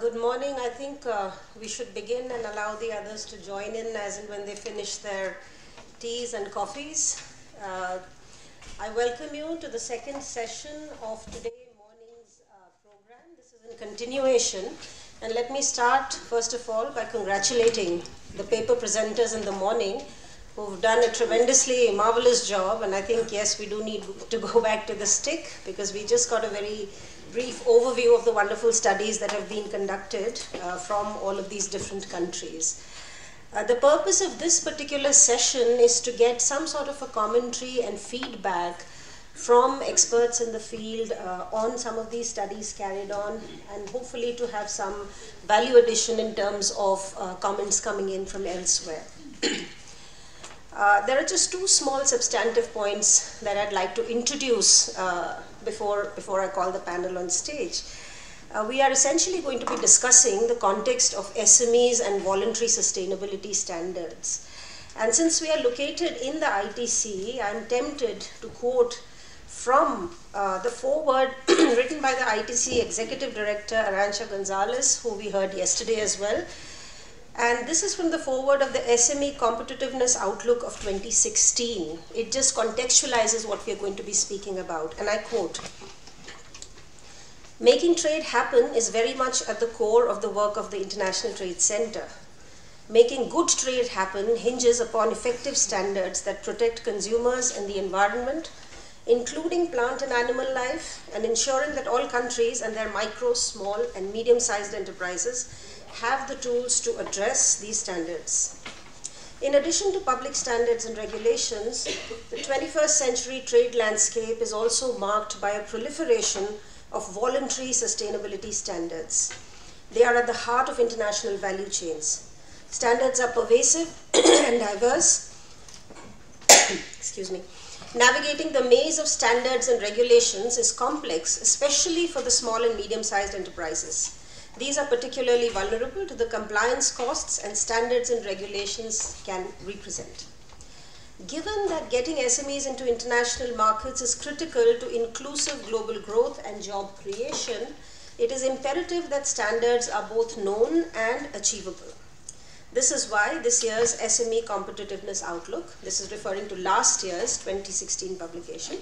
Good morning. I think we should begin and allow the others to join in as and when they finish their teas and coffees. I welcome you to the second session of today morning's program. This is in continuation. And let me start, first of all, by congratulating the paper presenters in the morning who've done a tremendously marvelous job. And I think, yes, we do need to go back to the stick because we just got a very brief overview of the wonderful studies that have been conducted from all of these different countries. The purpose of this particular session is to get some sort of a commentary and feedback from experts in the field on some of these studies carried on, and hopefully to have some value addition in terms of comments coming in from elsewhere. There are just two small substantive points that I'd like to introduce before I call the panel on stage. We are essentially going to be discussing the context of SMEs and voluntary sustainability standards. And since we are located in the ITC, I'm tempted to quote from the foreword written by the ITC Executive Director, Arantxa Gonzalez, who we heard yesterday as well. And this is from the foreword of the SME Competitiveness Outlook of 2016. It just contextualizes what we are going to be speaking about. And I quote, "Making trade happen is very much at the core of the work of the International Trade Center. Making good trade happen hinges upon effective standards that protect consumers and the environment, including plant and animal life, and ensuring that all countries and their micro, small, and medium-sized enterprises have the tools to address these standards. In addition to public standards and regulations, the 21st century trade landscape is also marked by a proliferation of voluntary sustainability standards. They are at the heart of international value chains. Standards are pervasive and diverse. Excuse me. Navigating the maze of standards and regulations is complex, especially for the small and medium-sized enterprises. These are particularly vulnerable to the compliance costs and standards and regulations can represent. Given that getting SMEs into international markets is critical to inclusive global growth and job creation, it is imperative that standards are both known and achievable. This is why this year's SME Competitiveness Outlook, this is referring to last year's 2016 publication,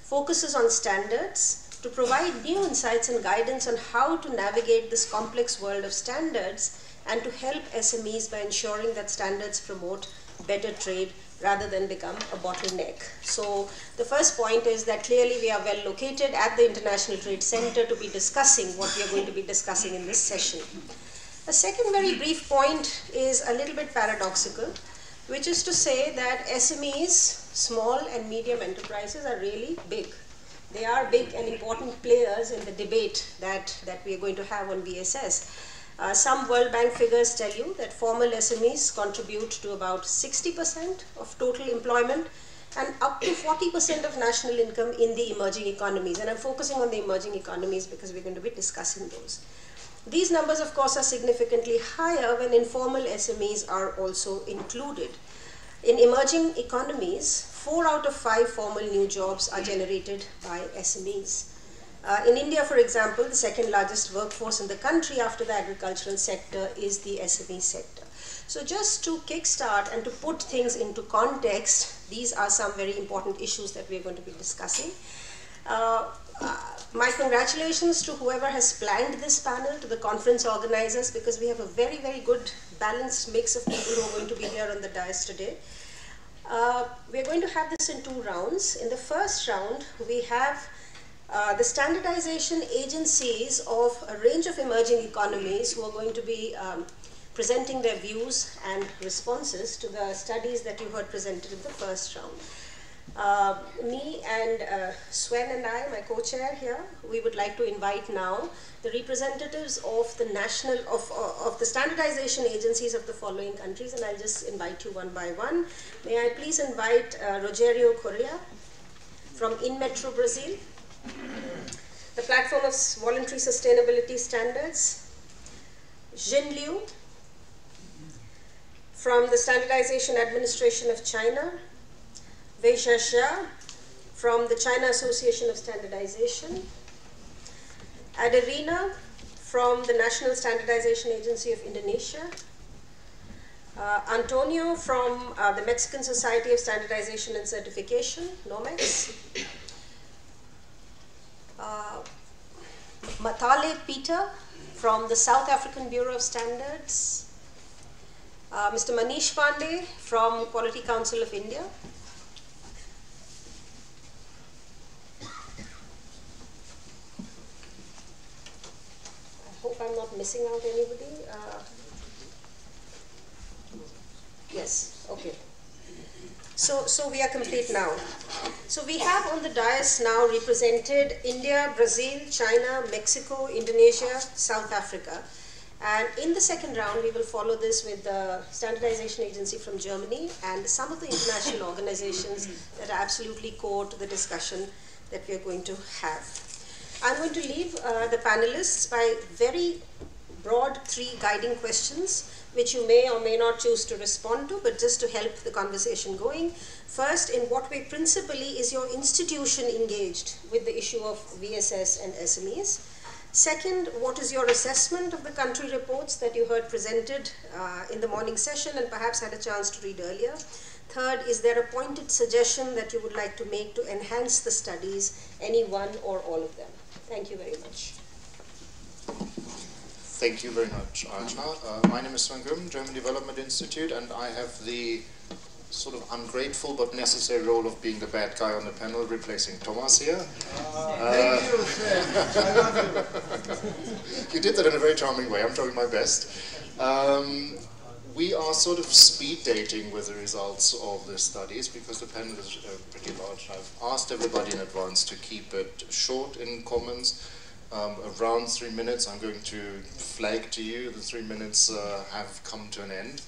focuses on standards to provide new insights and guidance on how to navigate this complex world of standards and to help SMEs by ensuring that standards promote better trade rather than become a bottleneck. So the first point is that clearly we are well located at the International Trade Center to be discussing what we are going to be discussing in this session. A second very brief point is a little bit paradoxical, which is to say that SMEs, small and medium enterprises, are really big. They are big and important players in the debate that we are going to have on BSS. Some World Bank figures tell you that formal SMEs contribute to about 60% of total employment and up to 40% of national income in the emerging economies. And I'm focusing on the emerging economies because we're going to be discussing those. These numbers, of course, are significantly higher when informal SMEs are also included. In emerging economies, 4 out of 5 formal new jobs are generated by SMEs. In India, for example, the second largest workforce in the country after the agricultural sector is the SME sector. So just to kickstart and to put things into context, these are some very important issues that we are going to be discussing. My congratulations to whoever has planned this panel, to the conference organizers, because we have a very, very good balanced mix of people who are going to be here on the dais today. We're going to have this in 2 rounds. In the first round, we have the standardization agencies of a range of emerging economies who are going to be presenting their views and responses to the studies that you heard presented in the first round. Me and Sven and I, my co-chair here, we would like to invite now the representatives of the of the standardization agencies of the following countries, and I'll just invite you one by one. May I please invite Rogério Correa from InMetro Brazil, the Platform of Voluntary Sustainability Standards, Jin Liu from the Standardization Administration of China, Wei Xiaxia from the China Association of Standardization, Adarina from the National Standardization Agency of Indonesia, Antonio from the Mexican Society of Standardization and Certification, NOMEX, Matale Peter from the South African Bureau of Standards, Mr. Manish Pandey from Quality Council of India, I hope I'm not missing out anybody. Yes, okay. So we are complete now. So we have on the dais now represented India, Brazil, China, Mexico, Indonesia, South Africa. And in the second round, we will follow this with the Standardization Agency from Germany and some of the international organizations that are absolutely core to the discussion that we are going to have. I'm going to leave the panelists by very broad 3 guiding questions, which you may or may not choose to respond to, but just to help the conversation going. First, in what way principally is your institution engaged with the issue of VSS and SMEs? Second, what is your assessment of the country reports that you heard presented in the morning session and perhaps had a chance to read earlier? Third, is there a pointed suggestion that you would like to make to enhance the studies, any one or all of them? Thank you very much. Thank you very much, Archana. My name is Sven Grimm, German Development Institute, and I have the sort of ungrateful but necessary role of being the bad guy on the panel, replacing Thomas here. Thank you, Sven. I love you. You did that in a very charming way. I'm trying my best. We are sort of speed dating with the results of the studies because the panel is pretty large. I've asked everybody in advance to keep it short in comments. Around 3 minutes, I'm going to flag to you the 3 minutes have come to an end.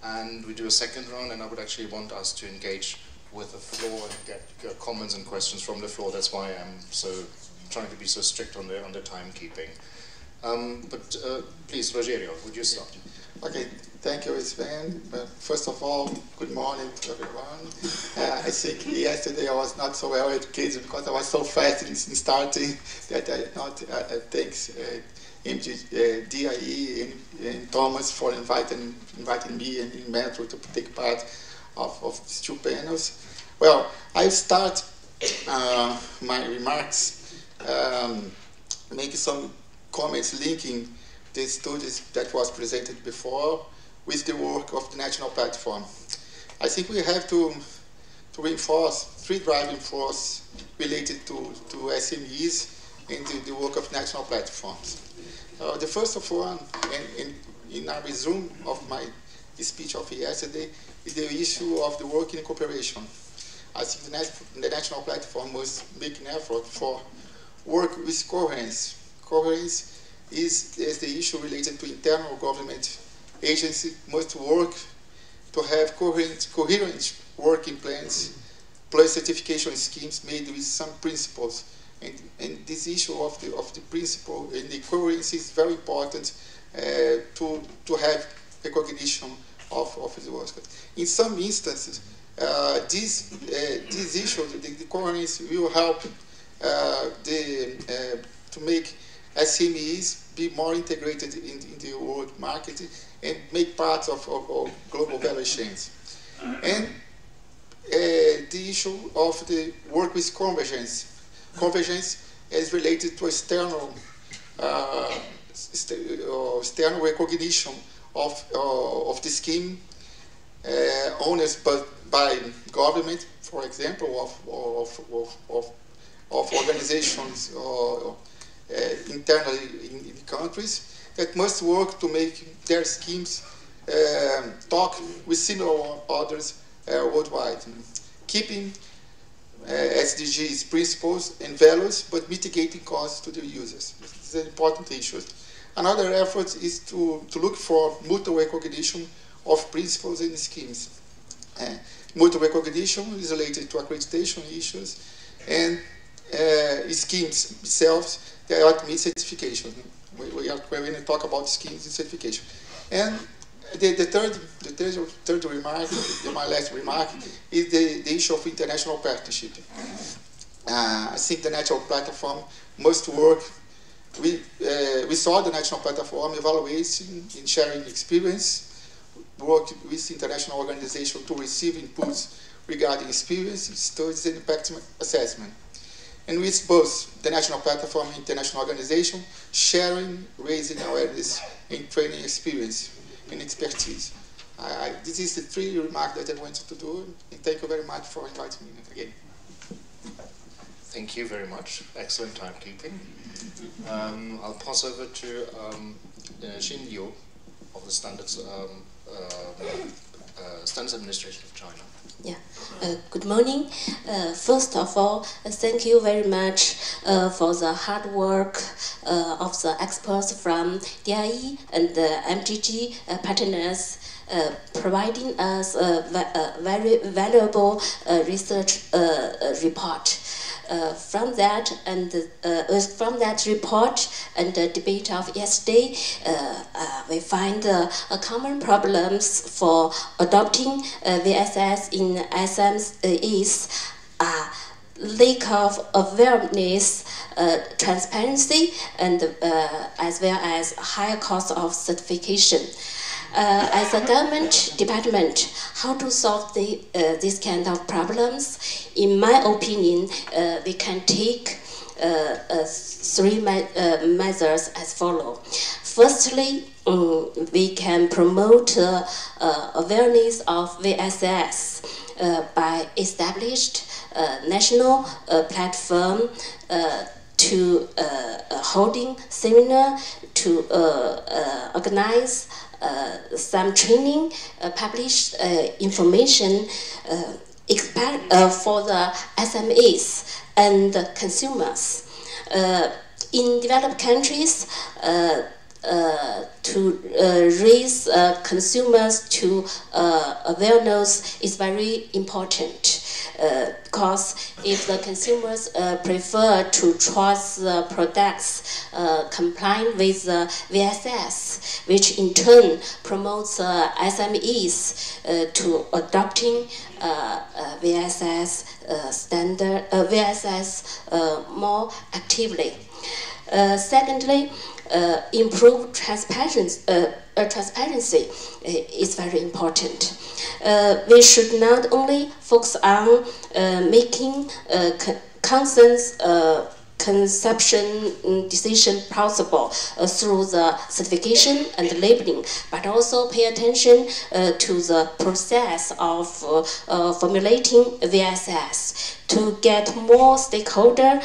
And we do a second round, and I would actually want us to engage with the floor and get comments and questions from the floor. That's why I'm so trying to be so strict on the timekeeping. But please, Rogerio, would you start? Okay, thank you, Sven. First of all, good morning to everyone. I think yesterday I was not so well educated because I was so fast in starting that I not thanks DIE and Thomas for inviting me and in Metro to take part of these 2 panels. Well, I start my remarks making some comments linking the studies that was presented before with the work of the national platform. I think we have to reinforce 3 driving forces related to SMEs and the work of national platforms. The first of one, and in a resume of my speech of yesterday, is the issue of the work in cooperation. I think the national platform must make an effort for work with coherence. Coherence is the issue related to internal government agencies must work to have coherent working plans plus certification schemes made with some principles. And this issue of the principle and the coherence is very important to have recognition of the work. In some instances, this issue, the coherence will help to make SMEs be more integrated in the world market and make part of global value chains. And the issue of the work with convergence. Convergence is related to external recognition of the scheme owners, but by government, for example, of organizations internally in countries that must work to make their schemes talk with similar others worldwide, keeping SDGs principles and values, but mitigating costs to the users. This is an important issue. Another effort is to look for mutual recognition of principles and schemes. Mutual recognition is related to accreditation issues and schemes themselves. They are meet certification. We are going to talk about schemes and certification. And the third remark, my last remark, is the issue of international partnership. I think the national platform must work we saw the national platform evaluating and sharing experience, work with international organizations to receive inputs regarding experience, studies, and impact assessment. And with both the national platform and international organization, sharing, raising awareness, and training experience and expertise. This is the 3 remarks that I wanted to do, and thank you very much for inviting me again. Thank you very much. Excellent timekeeping. I'll pass over to Xin Liu of the Standards Administration of China. Yeah. Good morning. First of all, thank you very much for the hard work of the experts from DIE and the MGG partners, providing us a very valuable research report. From that report and the debate of yesterday, we find common problems for adopting VSS in SMEs are lack of awareness, transparency, and as well as higher cost of certification. As a government department, how to solve these kind of problems? In my opinion, we can take 3 measures as follow. Firstly, we can promote awareness of VSS by established national platform to holding seminar, to organize some training, publish information for the SMEs and consumers. In developed countries, to raise consumers to awareness is very important. Because if the consumers prefer to trust the products complying with the VSS, which in turn promotes SMEs to adopting VSS VSS more actively. Secondly, improve transparency is very important. We should not only focus on making consumption decision possible through the certification and labeling, but also pay attention to the process of formulating VSS to get more stakeholders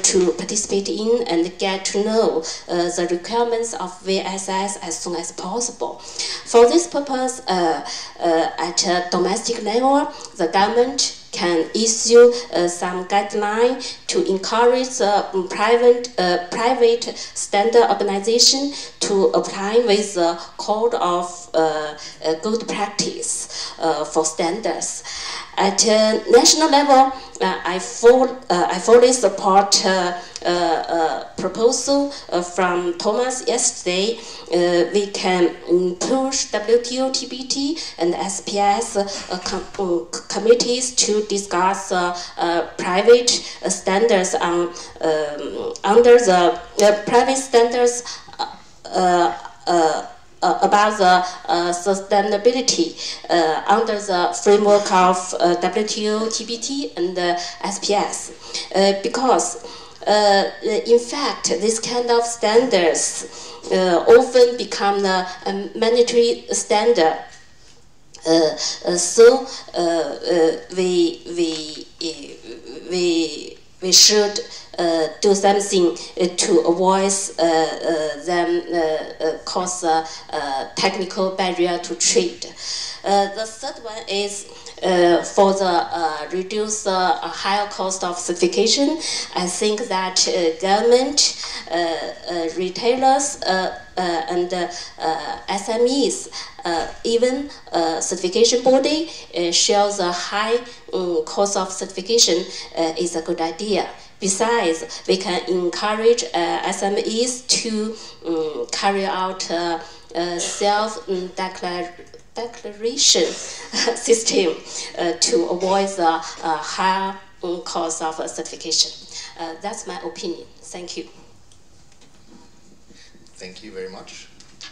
to participate in and get to know the requirements of VSS as soon as possible. For this purpose, at a domestic level, the government can issue some guidelines to encourage private standard organization to apply with the code of good practice for standards. At national level, I fully support proposal from Thomas yesterday. We can push WTO, TBT, and SPS committees to discuss private standards on under the private standards about the sustainability under the framework of WTO, TBT, and SPS, because in fact, this kind of standards often become the mandatory standard. So we should do something to avoid them cause a technical barrier to trade. The third one is for the reduce higher cost of certification. I think that government, retailers, and SMEs, even certification body shows a high cost of certification is a good idea. Besides, we can encourage SMEs to carry out self-declaration system to avoid the higher cost of certification. That's my opinion. Thank you. Thank you very much.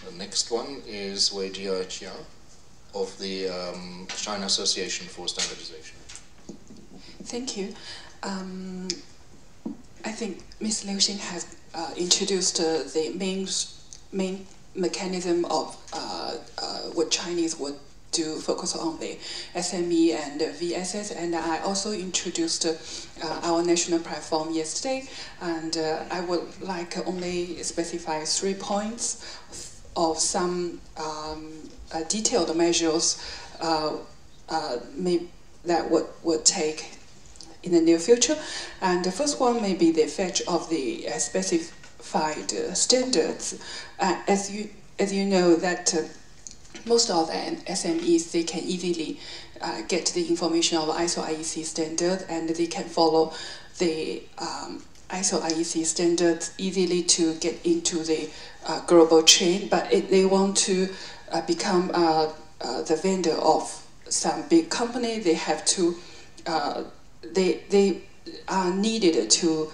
The next one is Wei Jiajia of the China Association for Standardization. Thank you. I think Ms. Liu Xin has introduced the main mechanism of what Chinese would do, focus on the SME and VSS, and I also introduced our national platform yesterday, and I would like only specify 3 points of some detailed measures that would take in the near future. And the first one may be the effect of the specified standards. As you know that most of the SMEs, they can easily get the information of ISO IEC standard, and they can follow the ISO IEC standards easily to get into the global chain. But if they want to become the vendor of some big company, they have to they are needed to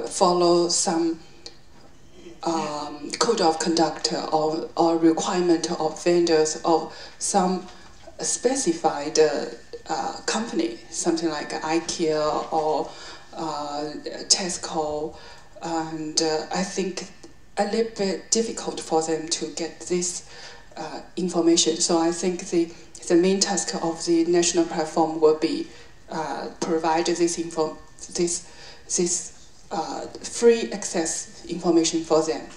follow some code of conduct or requirement of vendors of some specified company, something like IKEA or Tesco, and I think a little bit difficult for them to get this information. So I think the main task of the national platform will be provide this free access information for them.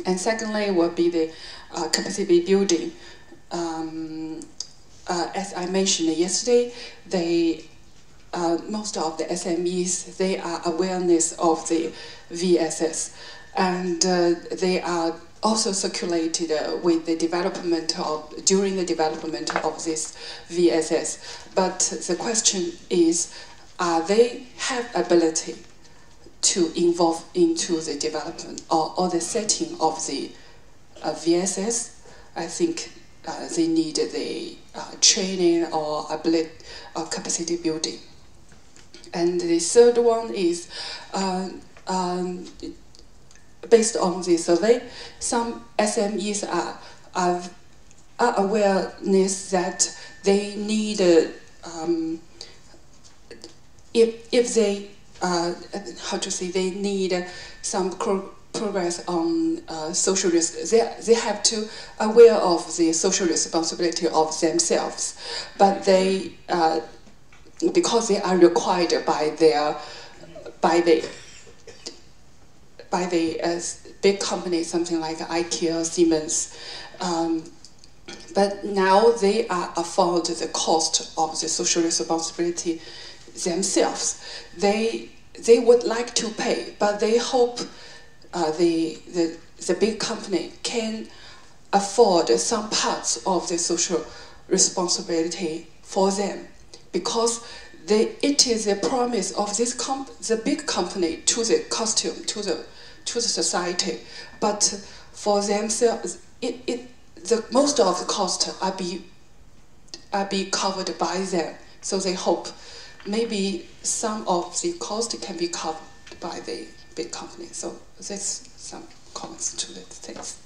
And secondly will be the capacity building. As I mentioned yesterday, most of the SMEs, they are awareness of the VSS, and they are also circulated with the during the development of this VSS. But the question is, are they have ability to involve into the development or the setting of the VSS? I think they need the training or ability of capacity building. And the third one is based on the survey, some SMEs are awareness that they need if they they need some progress on social risk. They have to aware of the social responsibility of themselves, but they because they are required by the big companies, something like IKEA, Siemens, but now they are afford the cost of the social responsibility themselves. They would like to pay, but they hope the big company can afford some parts of the social responsibility for them, because it is a promise of this the big company to the costume, to the society, but for themselves, most of the cost are be covered by them. So they hope maybe some of the cost can be covered by the big company. So that's some comments to the things.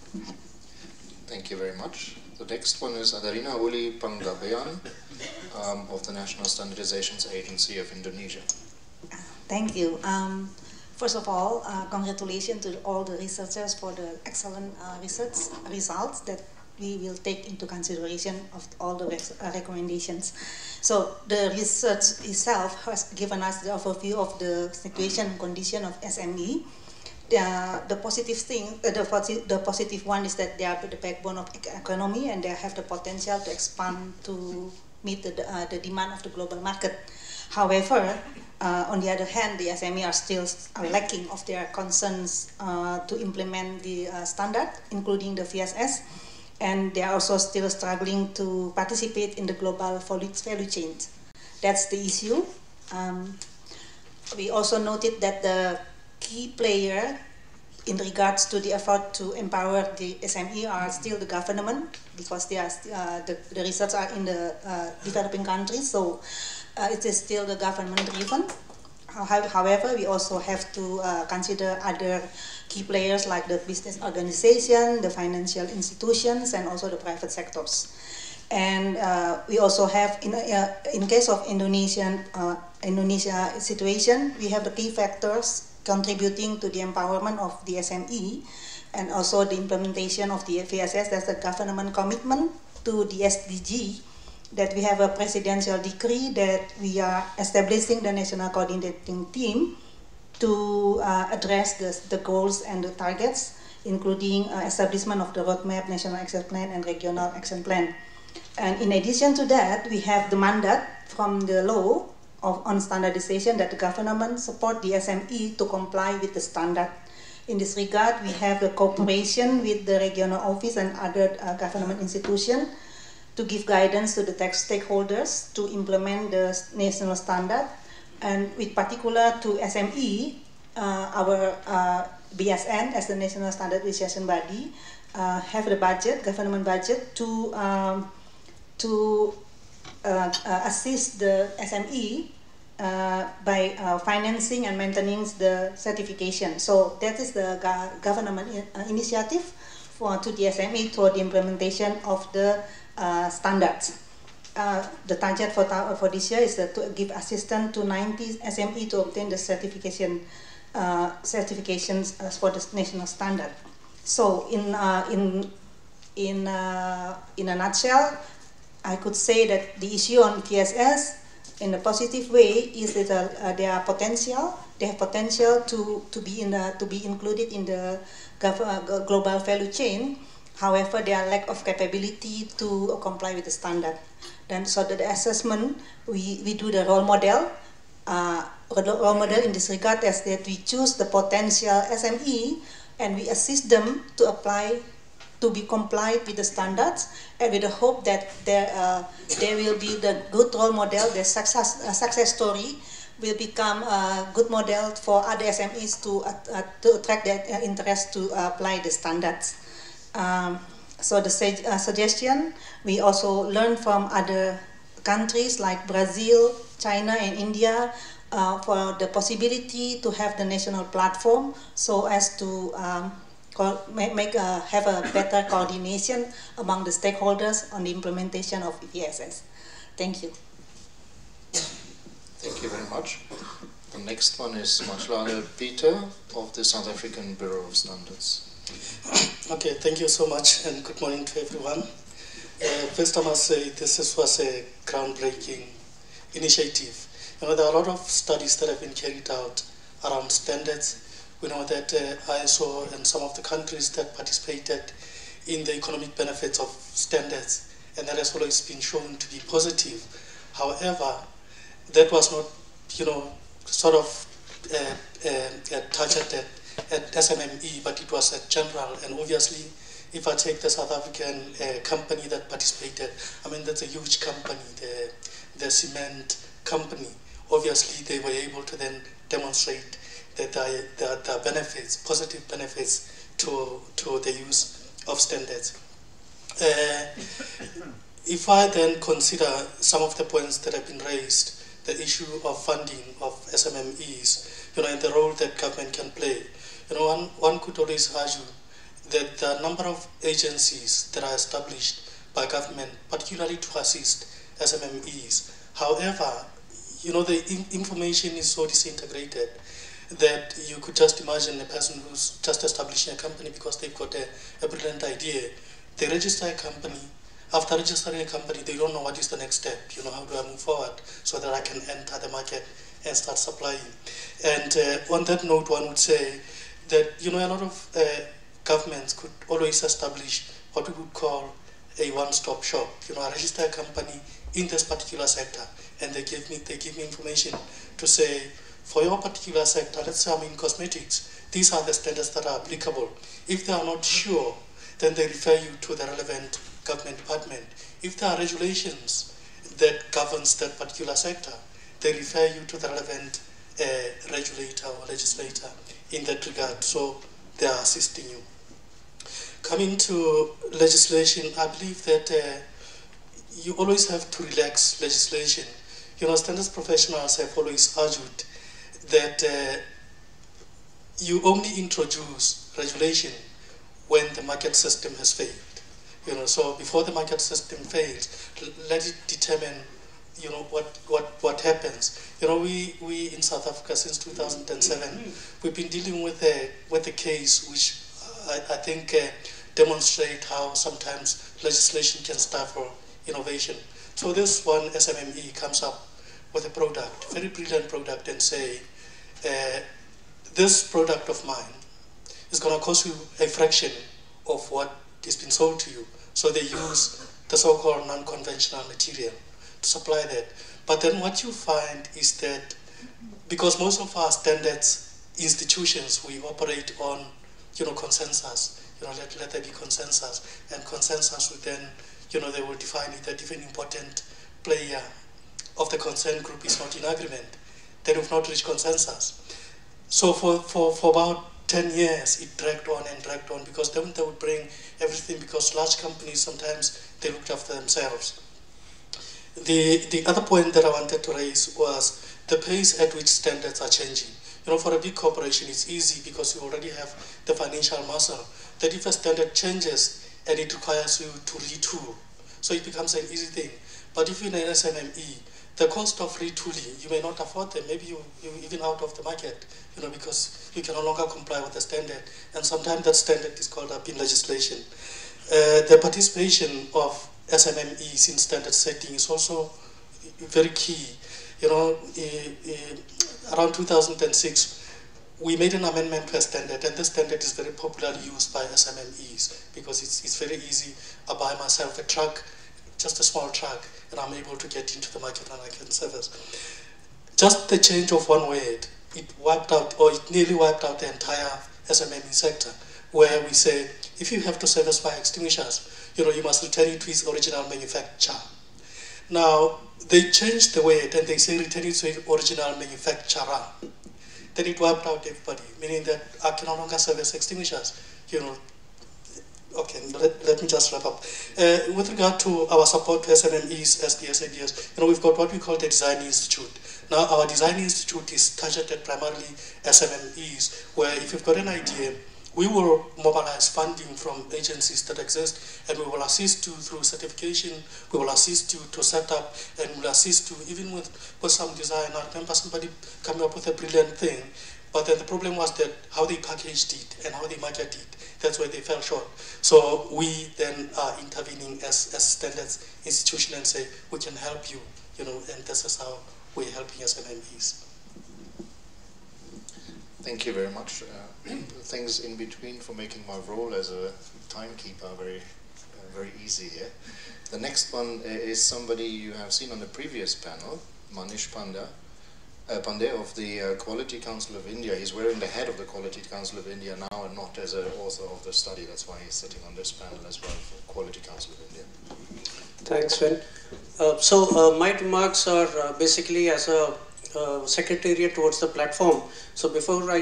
Thank you very much. The next one is Adarina Uli Panggabean of the National Standardizations Agency of Indonesia. Thank you. First of all, congratulations to all the researchers for the excellent research results that we will take into consideration of all the recommendations. So the research itself has given us the overview of the situation and condition of SME. The positive thing, the positive one is that they are the backbone of economy and they have the potential to expand to meet the demand of the global market. However, on the other hand, the SME are still lacking of their concerns to implement the standard, including the VSS, and they are also still struggling to participate in the global value chain. That's the issue. We also noted that the key player in regards to the effort to empower the SME are still the government, because they are the research are in the developing countries, so it is still the government driven. However, we also have to consider other key players like the business organization, the financial institutions, and also the private sectors. And we also have, in case of Indonesia situation, we have the key factors contributing to the empowerment of the SME, and also the implementation of the VSS. That's the government commitment to the SDG, that we have a presidential decree that we are establishing the national coordinating team to address the goals and the targets, including establishment of the roadmap, national action plan, and regional action plan. And in addition to that, we have the mandate from the law on standardization that the government support the SME to comply with the standard. In this regard, we have the cooperation with the regional office and other government institutions to give guidance to the stakeholders to implement the national standard, and with particular to SME, our BSN as the national standardization body have the budget, government budget, to assist the SME by financing and maintaining the certification. So that is the government initiative to the SME toward the implementation of the standards. The target for this year is to give assistance to 90 SME to obtain the certifications for the national standard. So in a nutshell, I could say that the issue on PSS in a positive way is that they have potential to be included in the global value chain. However, there are lack of capability to comply with the standard. Then, so the assessment, we do the role model. Role model in this regard is that we choose the potential SME and we assist them to apply, to be compliant with the standards, and with the hope that there will be the good role model, the success story will become a good model for other SMEs to attract their interest to apply the standards. So the suggestion, we also learn from other countries like Brazil, China, and India for the possibility to have the national platform so as to have a better coordination among the stakeholders on the implementation of VSS. Thank you. Thank you very much. The next one is Machlale Peter of the South African Bureau of Standards. Okay, thank you so much, and good morning to everyone. First, I must say this was a groundbreaking initiative. You know, there are a lot of studies that have been carried out around standards. We know that ISO and some of the countries that participated in the economic benefits of standards, and that has always been shown to be positive. However, that was not, you know, sort of targeted at SMME, but it was a general. And obviously, if I take the South African company that participated, I mean, that's a huge company, the cement company. Obviously, they were able to then demonstrate that there are benefits, positive benefits to the use of standards. If I then consider some of the points that have been raised, the issue of funding of SMMEs, you know, and the role that government can play, you know, one could always argue that the number of agencies that are established by government, particularly to assist SMMEs. However, you know, the information is so disintegrated that you could just imagine a person who's just establishing a company because they've got a brilliant idea. They register a company. After registering a company, they don't know what is the next step. You know, how do I move forward so that I can enter the market and start supplying? And on that note, one would say that, you know, a lot of governments could always establish what we would call a one-stop shop. You know, I register a company in this particular sector, and they give me information to say, for your particular sector, let's say I'm in cosmetics, these are the standards that are applicable. If they are not sure, then they refer you to the relevant government department. If there are regulations that governs that particular sector, they refer you to the relevant regulator or legislator in that regard, so they are assisting you. Coming to legislation, I believe that you always have to relax legislation. You know, standards professionals have always argued that you only introduce regulation when the market system has failed. So before the market system fails, let it determine, what happens. We in South Africa since 2007, we've been dealing with a case which I think demonstrate how sometimes legislation can stifle innovation. So this one SMME comes up with a product, very brilliant product, and say, this product of mine is going to cost you a fraction of what has been sold to you. So they use the so-called non-conventional material to supply that. But then what you find is that because most of our standards institutions, we operate on consensus. Let there be consensus, and consensus will then, they will define it that if an important player of the concerned group is not in agreement, then we've not reached consensus. So for about 10 years, it dragged on because then they would bring everything, because large companies sometimes they looked after themselves. The other point that I wanted to raise was the pace at which standards are changing. For a big corporation, it's easy because you already have the financial muscle, that if a standard changes and it requires you to retool, so it becomes an easy thing. But if you're in an SMME, the cost of retooling, you may not afford them. Maybe you're even out of the market, because you can no longer comply with the standard. And sometimes that standard is called up in legislation. The participation of SMMEs in standard setting is also very key. Around 2006, we made an amendment to a standard, and this standard is very popularly used by SMMEs because it's very easy. I buy myself a truck, just a small truck, and I'm able to get into the market and I can service. Just the change of one word, it wiped out, or it nearly wiped out the entire SMME sector, where we say, if you have to service fire extinguishers, you must return it to its original manufacturer. Now, they changed the word and they say return it to its original manufacturer. Then it wiped out everybody, meaning that I can no longer service extinguishers. Okay, let me just wrap up. With regard to our support to SMMEs, SDS, ADS, we've got what we call the Design Institute. Now, our Design Institute is targeted primarily SMMEs, where if you've got an idea, we will mobilize funding from agencies that exist, and we will assist you through certification, we will assist you to set up, and we'll assist you even with some design. I remember somebody coming up with a brilliant thing, but then the problem was that how they packaged it and how they marketed it, that's where they fell short. So we then are intervening as standards institution and say, we can help you, and this is how we're helping SMMEs. Thank you very much. Things in between for making my role as a timekeeper very easy here. The next one is somebody you have seen on the previous panel, Manish Pandey of the Quality Council of India. He's wearing the head of the Quality Council of India now and not as an author of the study. That's why he's sitting on this panel as well for Quality Council of India. Thanks, Vin. My remarks are basically as a secretariat towards the platform. So before I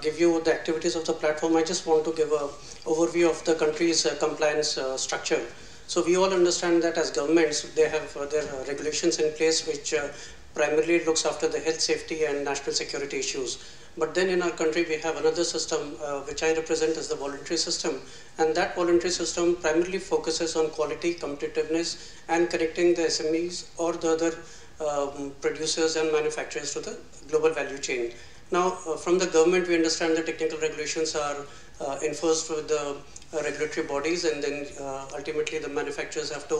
give you the activities of the platform, I just want to give an overview of the country's compliance structure. So we all understand that as governments, they have their regulations in place which primarily looks after the health, safety and national security issues. But then in our country, we have another system which I represent as the voluntary system. And that voluntary system primarily focuses on quality, competitiveness and connecting the SMEs or the other producers and manufacturers to the global value chain. Now, from the government, we understand the technical regulations are enforced with the regulatory bodies, and then ultimately the manufacturers have to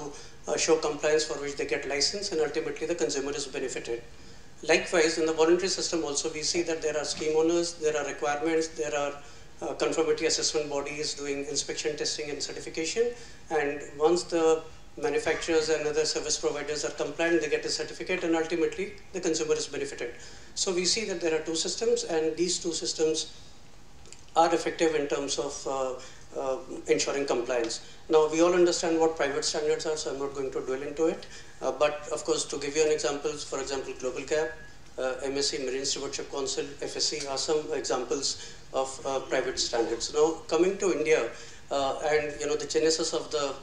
show compliance for which they get license, and ultimately the consumer is benefited. Likewise, in the voluntary system also, we see that there are scheme owners, there are requirements, there are conformity assessment bodies doing inspection, testing and certification, and once the manufacturers and other service providers are compliant, they get a certificate, and ultimately the consumer is benefited. So we see that there are two systems, and these two systems are effective in terms of ensuring compliance. Now, we all understand what private standards are, so I'm not going to dwell into it. But of course, to give you an example, for example, Global Gap, MSC, Marine Stewardship Council, FSC are some examples of private standards. Now, coming to India, and the genesis of the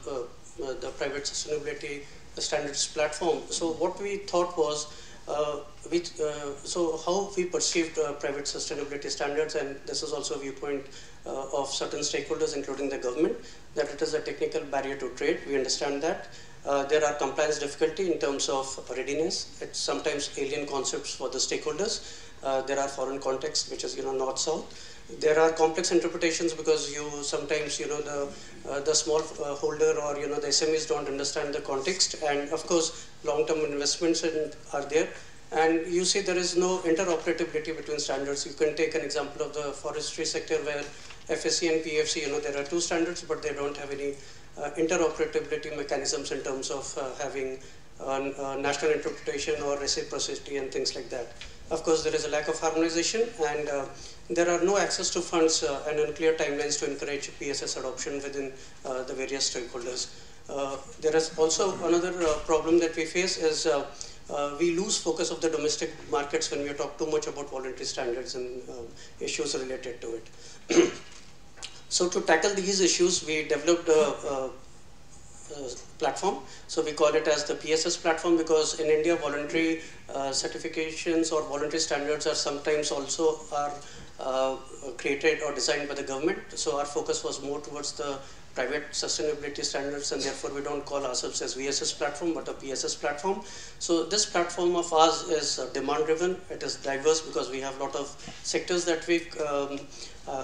private sustainability standards platform. So what we thought was, So how we perceived private sustainability standards, and this is also a viewpoint of certain stakeholders, including the government, that it is a technical barrier to trade. We understand that. There are compliance difficulty in terms of readiness. It's sometimes alien concepts for the stakeholders. There are foreign contexts, which is north-south. There are complex interpretations because you sometimes the small holder or the SMEs don't understand the context, and of course long-term investments are there. And you see there is no interoperability between standards. You can take an example of the forestry sector where FSC and PFC, there are two standards, but they don't have any interoperability mechanisms in terms of having national interpretation or reciprocity and things like that. Of course, there is a lack of harmonization, and there are no access to funds and unclear timelines to encourage PSS adoption within the various stakeholders. There is also another problem that we face is we lose focus of the domestic markets when we talk too much about voluntary standards and issues related to it. So to tackle these issues, we developed a platform. So we call it as the PSS platform, because in India, voluntary certifications or voluntary standards are sometimes also created or designed by the government. So our focus was more towards the private sustainability standards, and therefore we don't call ourselves as VSS platform, but a PSS platform. So this platform of ours is demand driven. It is diverse because we have a lot of sectors that we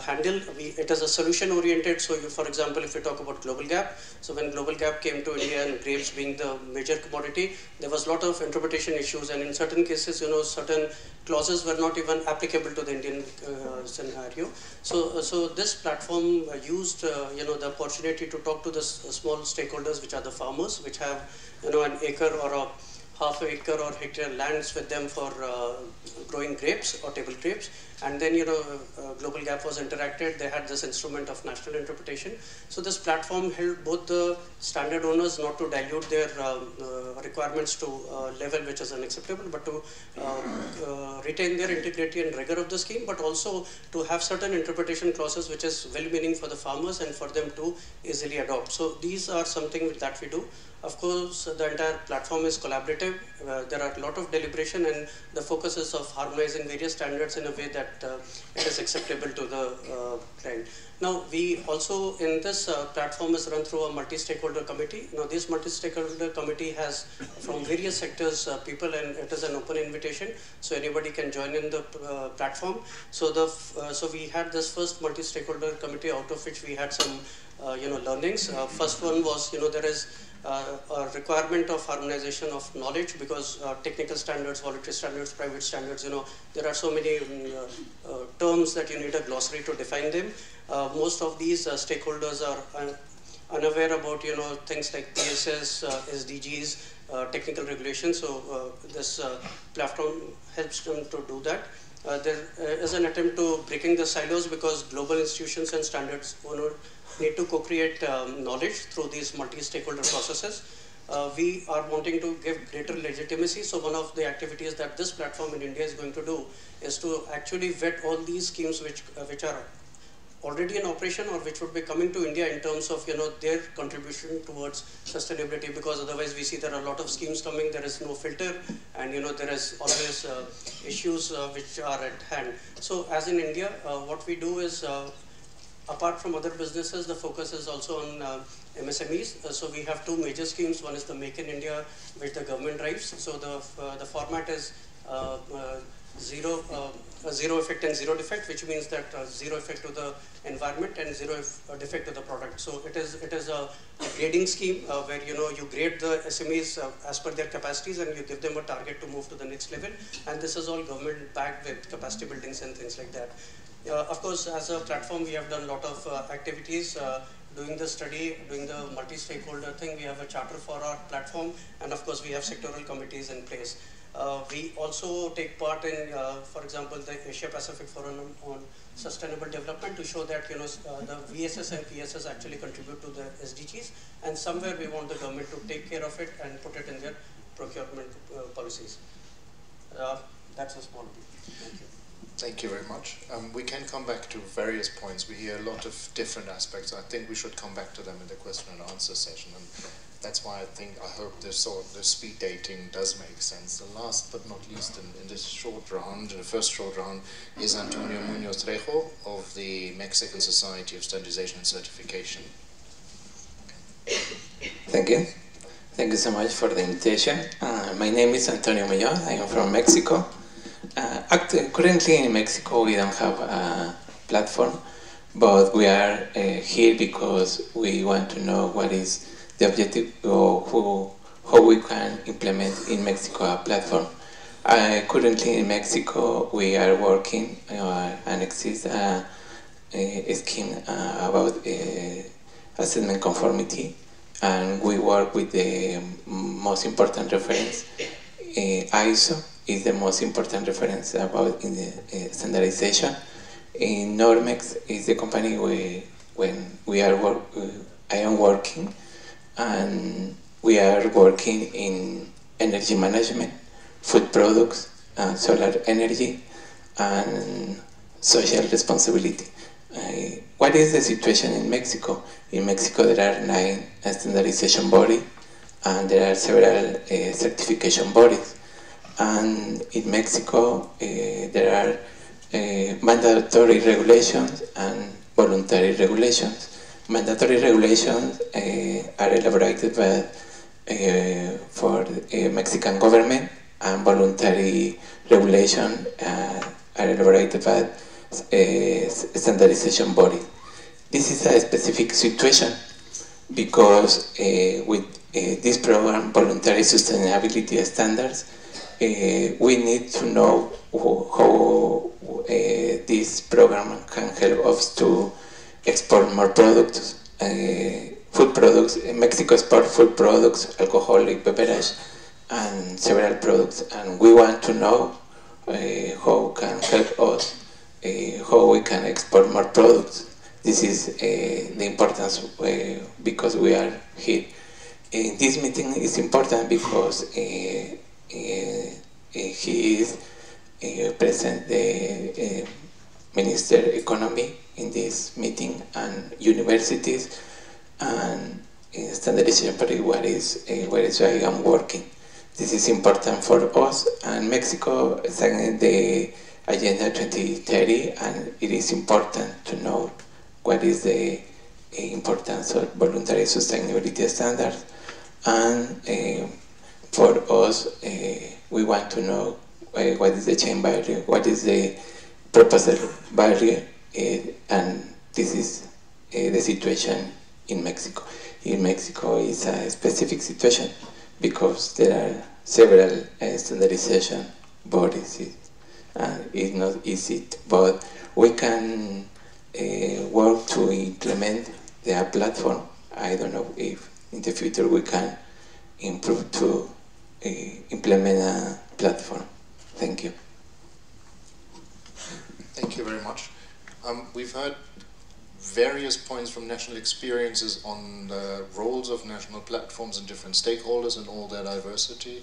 handle. It is a solution oriented. So for example, if we talk about Global Gap, so when Global Gap came to India and grapes being the major commodity, there was a lot of interpretation issues, and in certain cases, certain clauses were not even applicable to the Indian scenario. So this platform used the opportunity to talk to the small stakeholders, which are the farmers, which have an acre or a half acre or hectare lands with them for growing grapes or table grapes. And then Global Gap was interacted. They had this instrument of national interpretation. So this platform helped both the standard owners not to dilute their requirements to a level which is unacceptable, but to retain their integrity and rigor of the scheme, but also to have certain interpretation clauses which is well-meaning for the farmers and for them to easily adopt. So these are something that we do. Of course, the entire platform is collaborative. There are a lot of deliberation, and the focus is of harmonizing various standards in a way that it is acceptable to the client. Now, we also, in this platform is run through a multi-stakeholder committee. Now, this multi-stakeholder committee has from various sectors people, and it is an open invitation, so anybody can join in the platform. So we had this first multi-stakeholder committee, out of which we had some learnings. First one was there is a requirement of harmonization of knowledge, because technical standards, voluntary standards, private standards, there are so many terms that you need a glossary to define them. Most of these stakeholders are unaware about things like PSS, SDGs, technical regulations. So this platform helps them to do that. There is an attempt to breaking the silos, because global institutions and standards need to co-create knowledge through these multi-stakeholder processes. We are wanting to give greater legitimacy. So one of the activities that this platform in India is going to do is to actually vet all these schemes which are already in operation or which would be coming to India in terms of their contribution towards sustainability, because otherwise we see there are a lot of schemes coming, there is no filter, and there is always issues which are at hand. So as in India, what we do is apart from other businesses, the focus is also on MSMEs. So we have two major schemes. One is the Make in India, which the government drives. So the format is zero effect and zero defect, which means that zero effect to the environment and zero defect to the product. So it is a grading scheme where you grade the SMEs as per their capacities, and you give them a target to move to the next level. And this is all government backed with capacity buildings and things like that. Of course, as a platform, we have done a lot of activities. Doing the study, doing the multi-stakeholder thing, we have a charter for our platform, and of course we have sectoral committees in place. We also take part in, for example, the Asia Pacific Forum on Sustainable Development, to show that the VSS and PSS actually contribute to the SDGs, and somewhere we want the government to take care of it and put it in their procurement policies. That's a small bit. Thank you. Thank you very much. We can come back to various points. We hear a lot of different aspects. I think we should come back to them in the question and answer session. And that's why I hope the speed dating does make sense. The last but not least in this short round, the first short round, is Antonio Munoz Trejo of the Mexican Society of Standardization and Certification. Thank you. Thank you so much for the invitation. My name is Antonio Munoz. I am from Mexico. Currently in Mexico we don't have a platform, but we are here because we want to know what is the objective or how we can implement in Mexico a platform. Currently in Mexico we are working and exists a scheme about assessment conformity, and we work with the most important reference. ISO is the most important reference about in the standardization. In Normex is the company I am working, and we are working in energy management, food products, solar energy, and social responsibility. What is the situation in Mexico? In Mexico there are 9 standardization bodies, and there are several certification bodies. And in Mexico there are mandatory regulations and voluntary regulations. Mandatory regulations are elaborated by, for the Mexican government, and voluntary regulations are elaborated by standardization body. This is a specific situation because with this program, Voluntary Sustainability Standards, we need to know how this program can help us to export more products, food products. Mexico exports food products, alcoholic beverage, and several products, and we want to know how can help us, how we can export more products. This is the importance because we are here. This meeting is important because he is present the Minister Economy in this meeting, and universities, and standardization body where I am working. This is important for us, and Mexico signed the Agenda 2030, and it is important to know what is the importance of voluntary sustainability standards. And for us, we want to know what is the chain value, what is the proposal value, and this is the situation in Mexico. In Mexico is a specific situation because there are several standardization bodies, and it's not easy, but we can work to implement the platform. I don't know if in the future we can improve to implement a platform. Thank you. Thank you very much. We've heard various points from national experiences on the roles of national platforms and different stakeholders and all their diversity.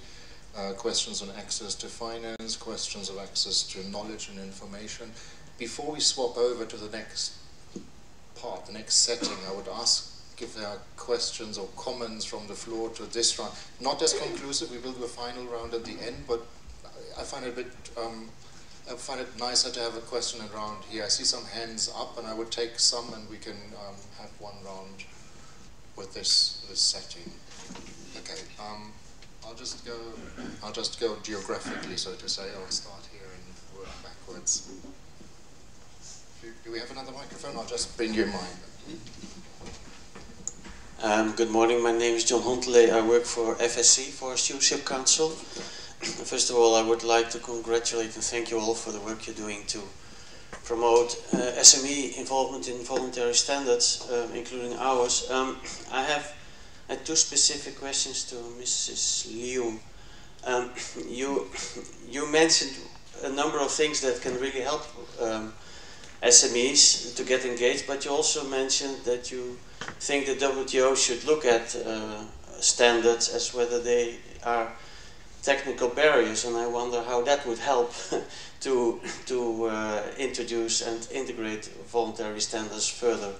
Questions on access to finance, questions of access to knowledge and information. Before we swap over to the next part, the next setting, I would ask if there are questions or comments from the floor to this round. Not as conclusive, we will do a final round at the end, but I find it a bit, I find it nicer to have a question around here. I see some hands up, and I would take some, and we can have one round with this setting. Okay, I'll just go geographically, so to say. I'll start here and work backwards. Do we have another microphone? I'll just bring you mine. Good morning, my name is John Huntele. I work for FSC, Forest Stewardship Council. First of all, I would like to congratulate and thank you all for the work you're doing to promote SME involvement in voluntary standards, including ours. I have two specific questions to Mrs. Liu. You mentioned a number of things that can really help SMEs to get engaged, but you also mentioned that you think the WTO should look at standards as whether they are technical barriers, and I wonder how that would help to introduce and integrate voluntary standards further.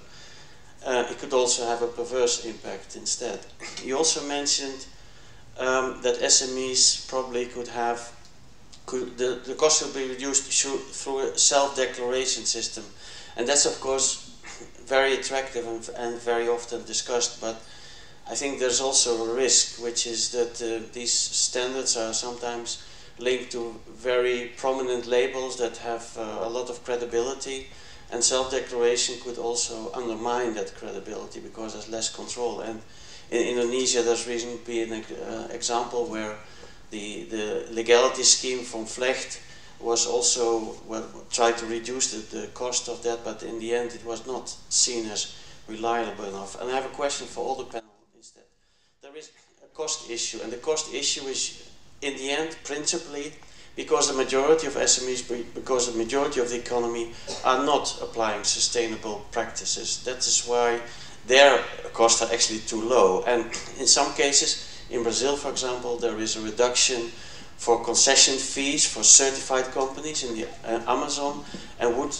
it could also have a perverse impact instead. You also mentioned that SMEs probably could have, the cost will be reduced through a self-declaration system. And that's of course very attractive and very often discussed, but I think there's also a risk, which is that these standards are sometimes linked to very prominent labels that have a lot of credibility, and self-declaration could also undermine that credibility because there's less control. And in Indonesia there's recently an example where the legality scheme from Vlecht was also, well, tried to reduce the cost of that, but in the end it was not seen as reliable enough. And I have a question for all the panel instead. There is a cost issue, and the cost issue is in the end principally because the majority of SMEs, because the majority of the economy are not applying sustainable practices. That is why their costs are actually too low. And in some cases, in Brazil for example, there is a reduction for concession fees for certified companies in the Amazon, and would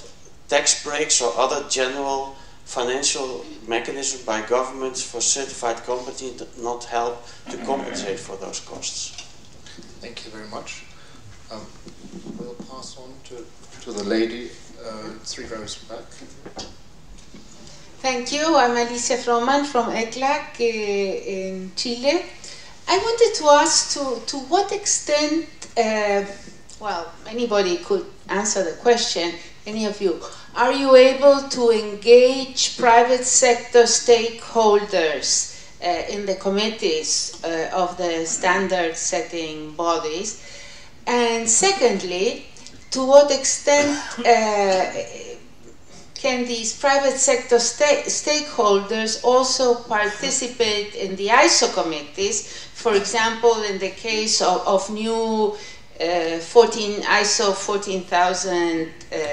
tax breaks or other general financial mechanisms by governments for certified companies not help to compensate for those costs? Thank you very much. We'll pass on to the lady, 3 rows back. Thank you. I'm Alicia Froman from ECLAC in Chile. I wanted to ask to what extent, well, anybody could answer the question, any of you, are you able to engage private sector stakeholders in the committees of the standard setting bodies? And secondly, to what extent can these private sector stakeholders also participate in the ISO committees? For example, in the case of new ISO 14,000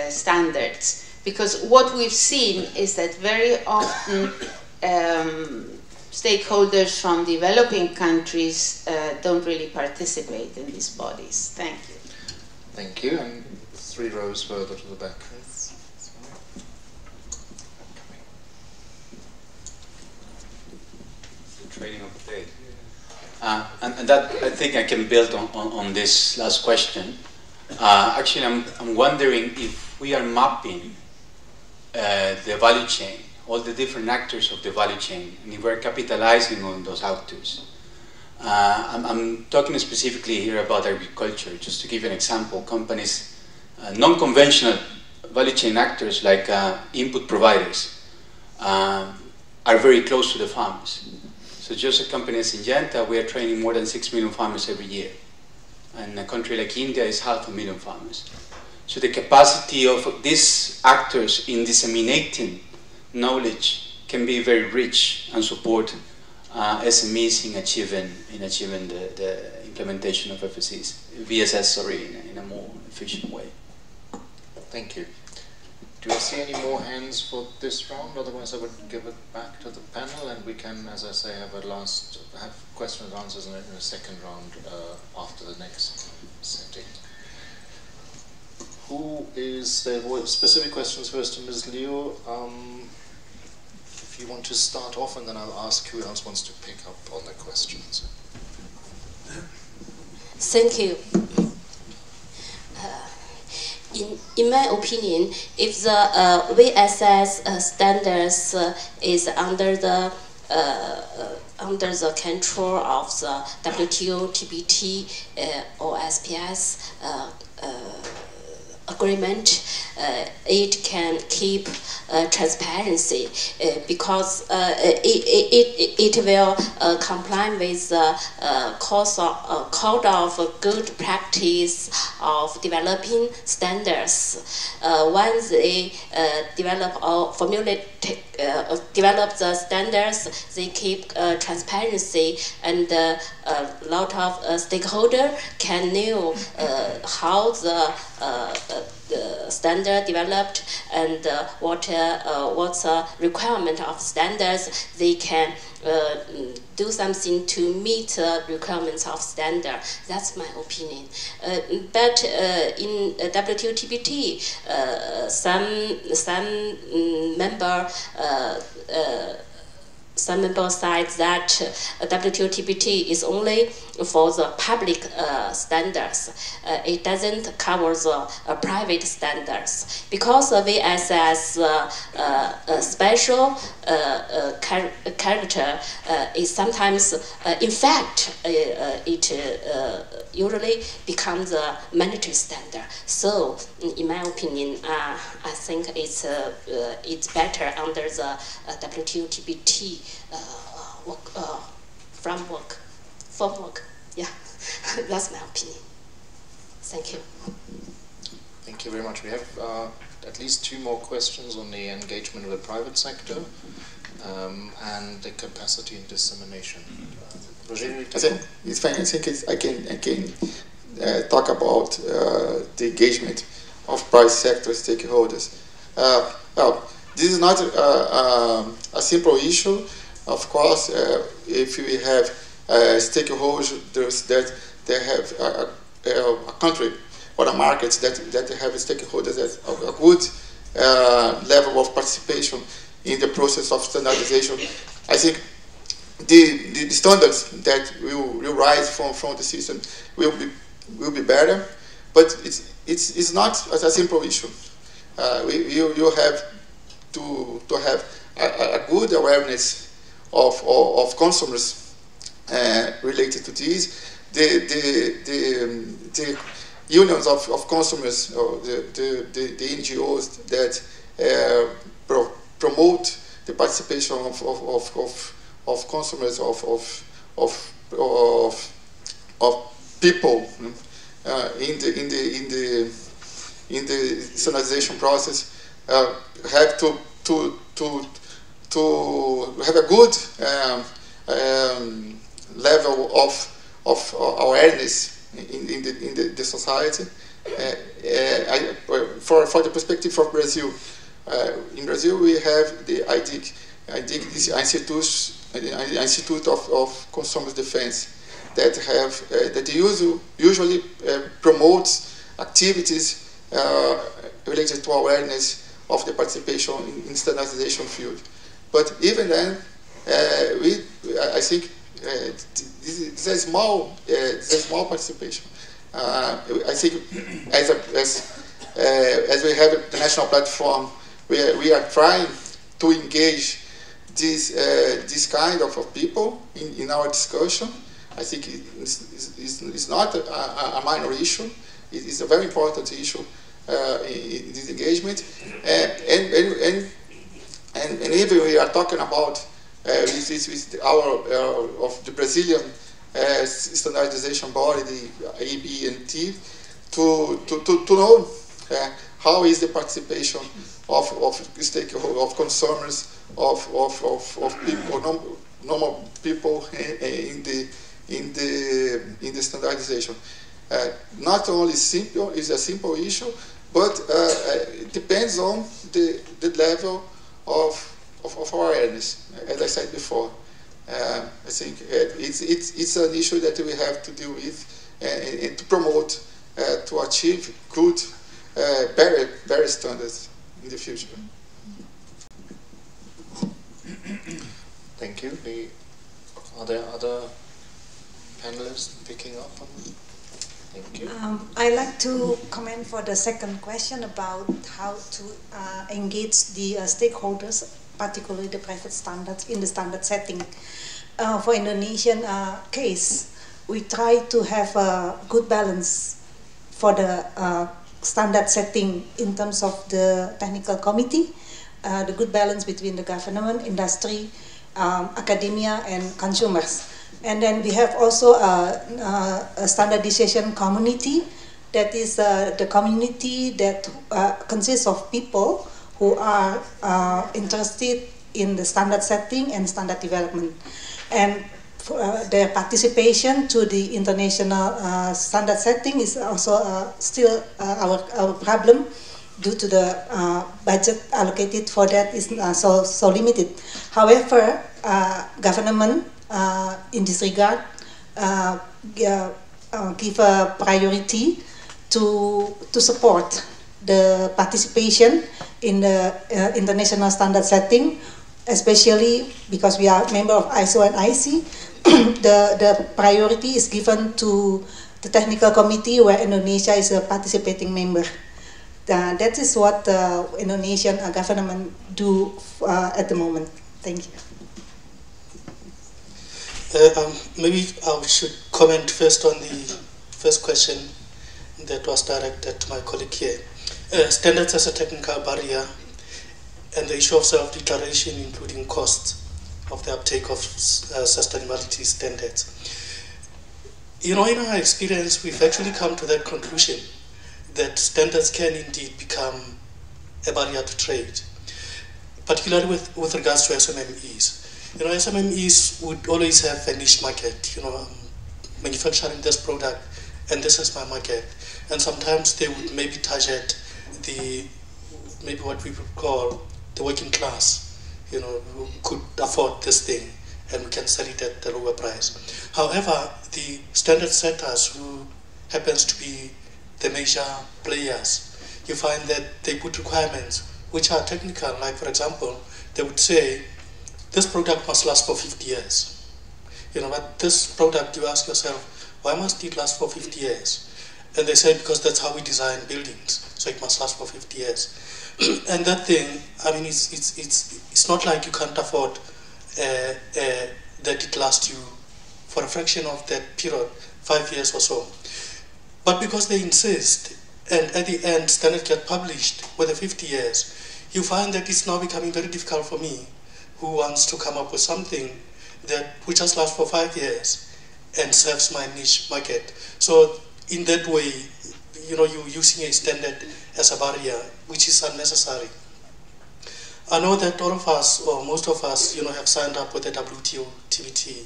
standards. Because what we've seen is that very often stakeholders from developing countries don't really participate in these bodies. Thank you. Thank you. And 3 rows further to the back. Training of the day. And that, I think I can build on this last question. Actually, I'm wondering if we are mapping the value chain, all the different actors of the value chain, and if we're capitalizing on those actors. I'm talking specifically here about agriculture. Just to give you an example, companies, non-conventional value chain actors like input providers are very close to the farmers. So just a company as Syngenta, we are training more than 6 million farmers every year. And a country like India is 500,000 farmers. So the capacity of these actors in disseminating knowledge can be very rich and support SMEs in achieving the implementation of VSS, in a more efficient way. Thank you. Do I see any more hands for this round? Otherwise I would give it back to the panel, and we can, as I say, have questions and answers in a second round after the next setting. Who is there? Specific questions first to Ms. Liu. If you want to start off, and then I'll ask who else wants to pick up on the questions. Thank you. In my opinion, if the VSS standards is under the control of the WTO, TBT, or SPS agreement, it can keep transparency because it will comply with the code of good practice of developing standards. Once they develop or develop the standards, they keep transparency, and a lot of stakeholders can know how the the standard developed and what's a requirement of standards, they can do something to meet requirements of standard. That's my opinion. But in WTO-TPT, some member sides that WTO-TPT is only for the public standards. It doesn't cover the private standards because we assess special character is sometimes, in fact, it usually becomes a mandatory standard. So, in my opinion, I think it's better under the WTO-TPT framework. Yeah, that's my opinion. Thank you. Thank you very much. We have at least 2 more questions on the engagement of the private sector and the capacity and dissemination. Roger, it's fine. I think I can talk about the engagement of private sector stakeholders. Well, this is not a simple issue. Of course, if we have stakeholders that they have a country or a market that have stakeholders that have a good level of participation in the process of standardization, I think the standards that will rise from the system will be better. But it's not a simple issue. You have to have a good awareness of consumers related to this. The unions of consumers, or the NGOs that promote the participation of consumers, of people in the standardization process, have to have a good level of awareness in the society. For the perspective of Brazil, in Brazil we have the IDIC, this Institute of Consumer Defense, that usually promotes activities related to awareness of the participation in standardization field. But even then, I think there's a small participation. I think as we have the national platform, we are trying to engage this kind of people in our discussion. I think it's not a minor issue. It is a very important issue in this engagement. And even we are talking about with of the Brazilian standardization body, the ABNT, to know how is the participation of stakeholders, of consumers, of people, normal people in the standardization. Not only simple is a simple issue, but it depends on the level of awareness. As I said before, I think it's an issue that we have to deal with and to promote to achieve good, better standards in the future. Thank you. Are there other panelists picking up on that? Thank you. I'd like to comment for the second question about how to engage the stakeholders, particularly the private standards, in the standard setting. For Indonesian case, we try to have a good balance for the standard setting in terms of the technical committee, the good balance between the government, industry, academia, and consumers. And then we have also a standardization community, that is the community that consists of people who are interested in the standard setting and standard development. And their participation to the international standard setting is also still our problem, due to the budget allocated for that is so limited. However, government in this regard give a priority to support the participation in the international standard setting, especially because we are member of ISO and IC. The priority is given to the technical committee where Indonesia is a participating member. That is what the Indonesian government do at the moment. Thank you. Maybe I should comment first on the first question that was directed to my colleague here. Standards as a technical barrier and the issue of self-declaration, including costs of the uptake of sustainability standards. You know, in our experience, we've actually come to that conclusion that standards can indeed become a barrier to trade, particularly with regards to SMMEs. You know, SMMEs would always have a niche market, you know, manufacturing this product and this is my market. And sometimes they would maybe target maybe what we would call the working class, you know, who could afford this thing and we can sell it at a lower price. However, the standard setters, who happens to be the major players, you find that they put requirements which are technical. Like, for example, they would say, this product must last for 50 years. You know, but this product, you ask yourself, why must it last for 50 years? And they say, because that's how we design buildings, so it must last for 50 years. And that thing, I mean, it's not like you can't afford that it lasts you for a fraction of that period, 5 years or so. But because they insist, and at the end standard get published with the 50 years, you find that it's now becoming very difficult for me, who wants to come up with something that will just last for 5 years and serves my niche market. So in that way, you know, you're using a standard as a barrier, which is unnecessary. I know that all of us, or most of us, you know, have signed up with the WTO TBT,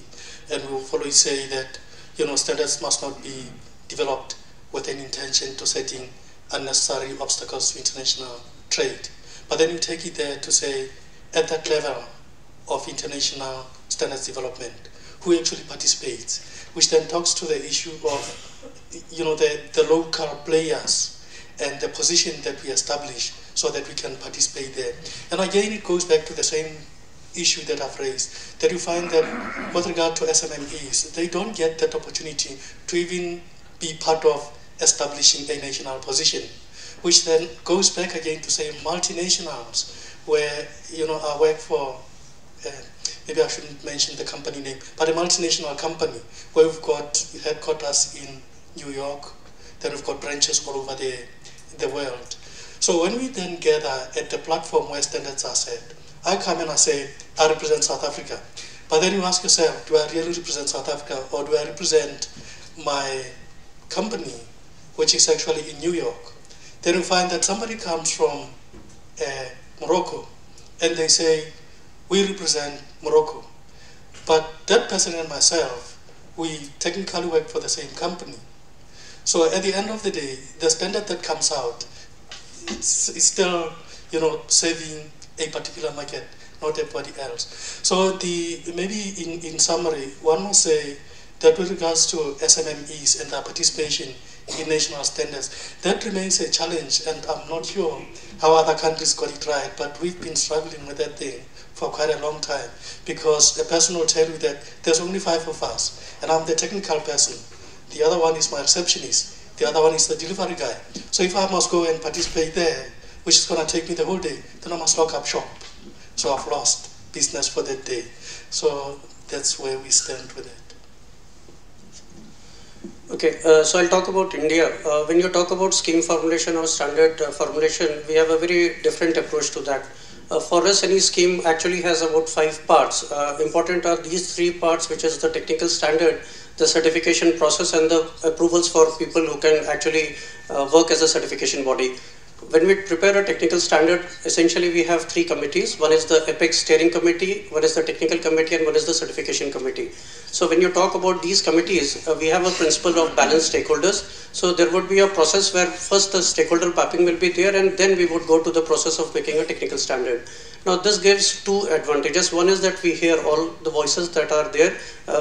and we will always say that, you know, standards must not be developed with an intention to setting unnecessary obstacles to international trade. But then you take it there to say, at that level of international standards development, who actually participates, which then talks to the issue of, you know, the local players and the position that we establish so that we can participate there. And again, it goes back to the same issue that I've raised, that you find that with regard to SMMEs, they don't get that opportunity to even be part of establishing a national position, which then goes back again to say multinationals, where, you know, I work for, maybe I shouldn't mention the company name, but a multinational company where we've got headquarters in New York, then we've got branches all over the world. So when we then gather at the platform where standards are set, I come and I say, I represent South Africa. But then you ask yourself, do I really represent South Africa, or do I represent my company, which is actually in New York? Then you find that somebody comes from Morocco, and they say, we represent Morocco. But that person and myself, we technically work for the same company. So at the end of the day, the standard that comes out, it's still, you know, serving a particular market, not everybody else. So maybe in summary, one must say that with regards to SMMEs and their participation in national standards, that remains a challenge, and I'm not sure how other countries got it right, but we've been struggling with that thing for quite a long time, because a person will tell you that there's only 5 of us, and I'm the technical person. The other one is my receptionist. The other one is the delivery guy. So if I must go and participate there, which is going to take me the whole day, then I must lock up shop. So I've lost business for that day. So that's where we stand with it. Okay, so I'll talk about India. When you talk about scheme formulation or standard formulation, we have a very different approach to that. For us, any scheme actually has about 5 parts. Important are these 3 parts, which is the technical standard, the certification process, and the approvals for people who can actually work as a certification body. when we prepare a technical standard, essentially we have three committees. One is the APEX steering committee, one is the technical committee, and one is the certification committee. So when you talk about these committees, we have a principle of balanced stakeholders. So there would be a process where first the stakeholder mapping will be there, and then we would go to the process of making a technical standard. Now this gives two advantages. One is that we hear all the voices that are there,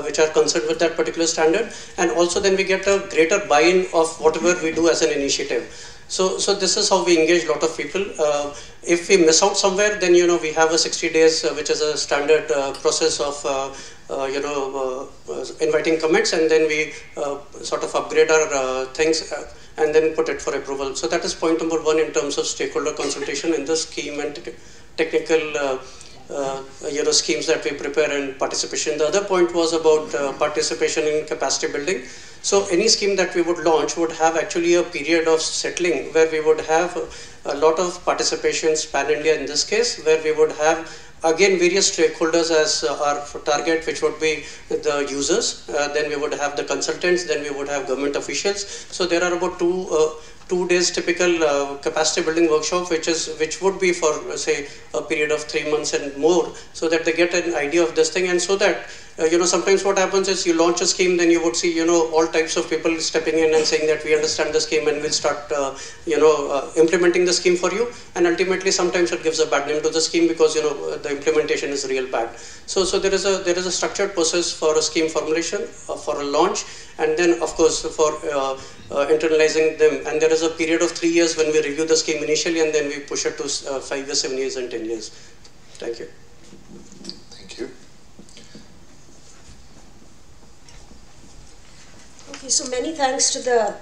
which are concerned with that particular standard, and also then we get a greater buy-in of whatever we do as an initiative. So this is how we engage a lot of people. If we miss out somewhere, then we have a 60 days, which is a standard process of inviting comments, and then we sort of upgrade our things and then put it for approval. So that is point number one in terms of stakeholder consultation in the scheme and technical schemes that we prepare and participation. The other point was about participation in capacity building. So any scheme that we would launch would have actually a period of settling where we would have a lot of participations pan-India in this case, where we would have again various stakeholders as our target, which would be the users, then we would have the consultants, then we would have government officials. So there are about 2 days typical capacity building workshop, which would be for say a period of 3 months and more, so that they get an idea of this thing, and so that sometimes what happens is you launch a scheme, then you would see all types of people stepping in and saying that we understand the scheme and we'll start implementing the scheme for you, and ultimately sometimes it gives a bad name to the scheme because the implementation is real bad. So there is a structured process for a scheme formulation, for a launch, and then of course for internalizing them, and there is a period of 3 years when we review the scheme initially, and then we push it to 5 years, 7 years and 10 years. Thank you. Thank you. Okay, so many thanks to the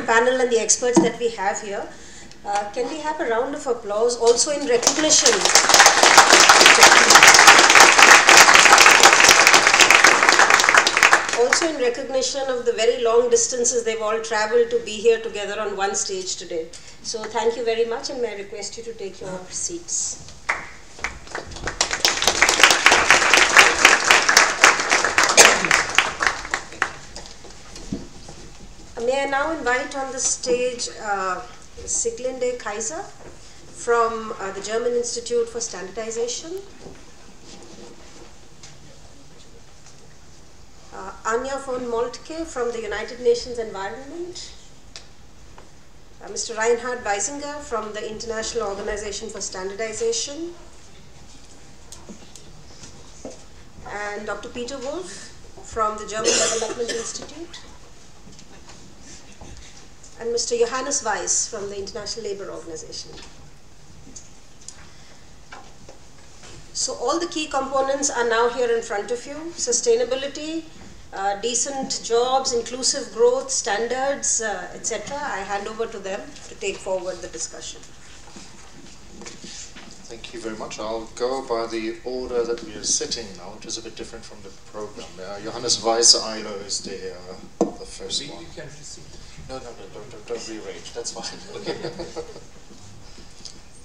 panel and the experts that we have here. Can we have a round of applause also in recognition? Also in recognition of the very long distances they've all traveled to be here together on one stage today. So thank you very much, and may I request you to take your seats. May I now invite on the stage Siglinde Kaiser from the German Institute for Standardization, Anja von Moltke from the United Nations Environment, Mr. Reinhard Weisinger from the International Organization for Standardization, and Dr. Peter Wolf from the German Development Institute, and Mr. Johannes Weiss from the International Labour Organization. So all the key components are now here in front of you: sustainability, decent jobs, inclusive growth, standards, etc. I hand over to them to take forward the discussion. Thank you very much. I'll go by the order that we are sitting now, which is a bit different from the program. Johannes Weiss, ILO, is the first one. You can proceed. No, don't rearrange. That's fine. Okay.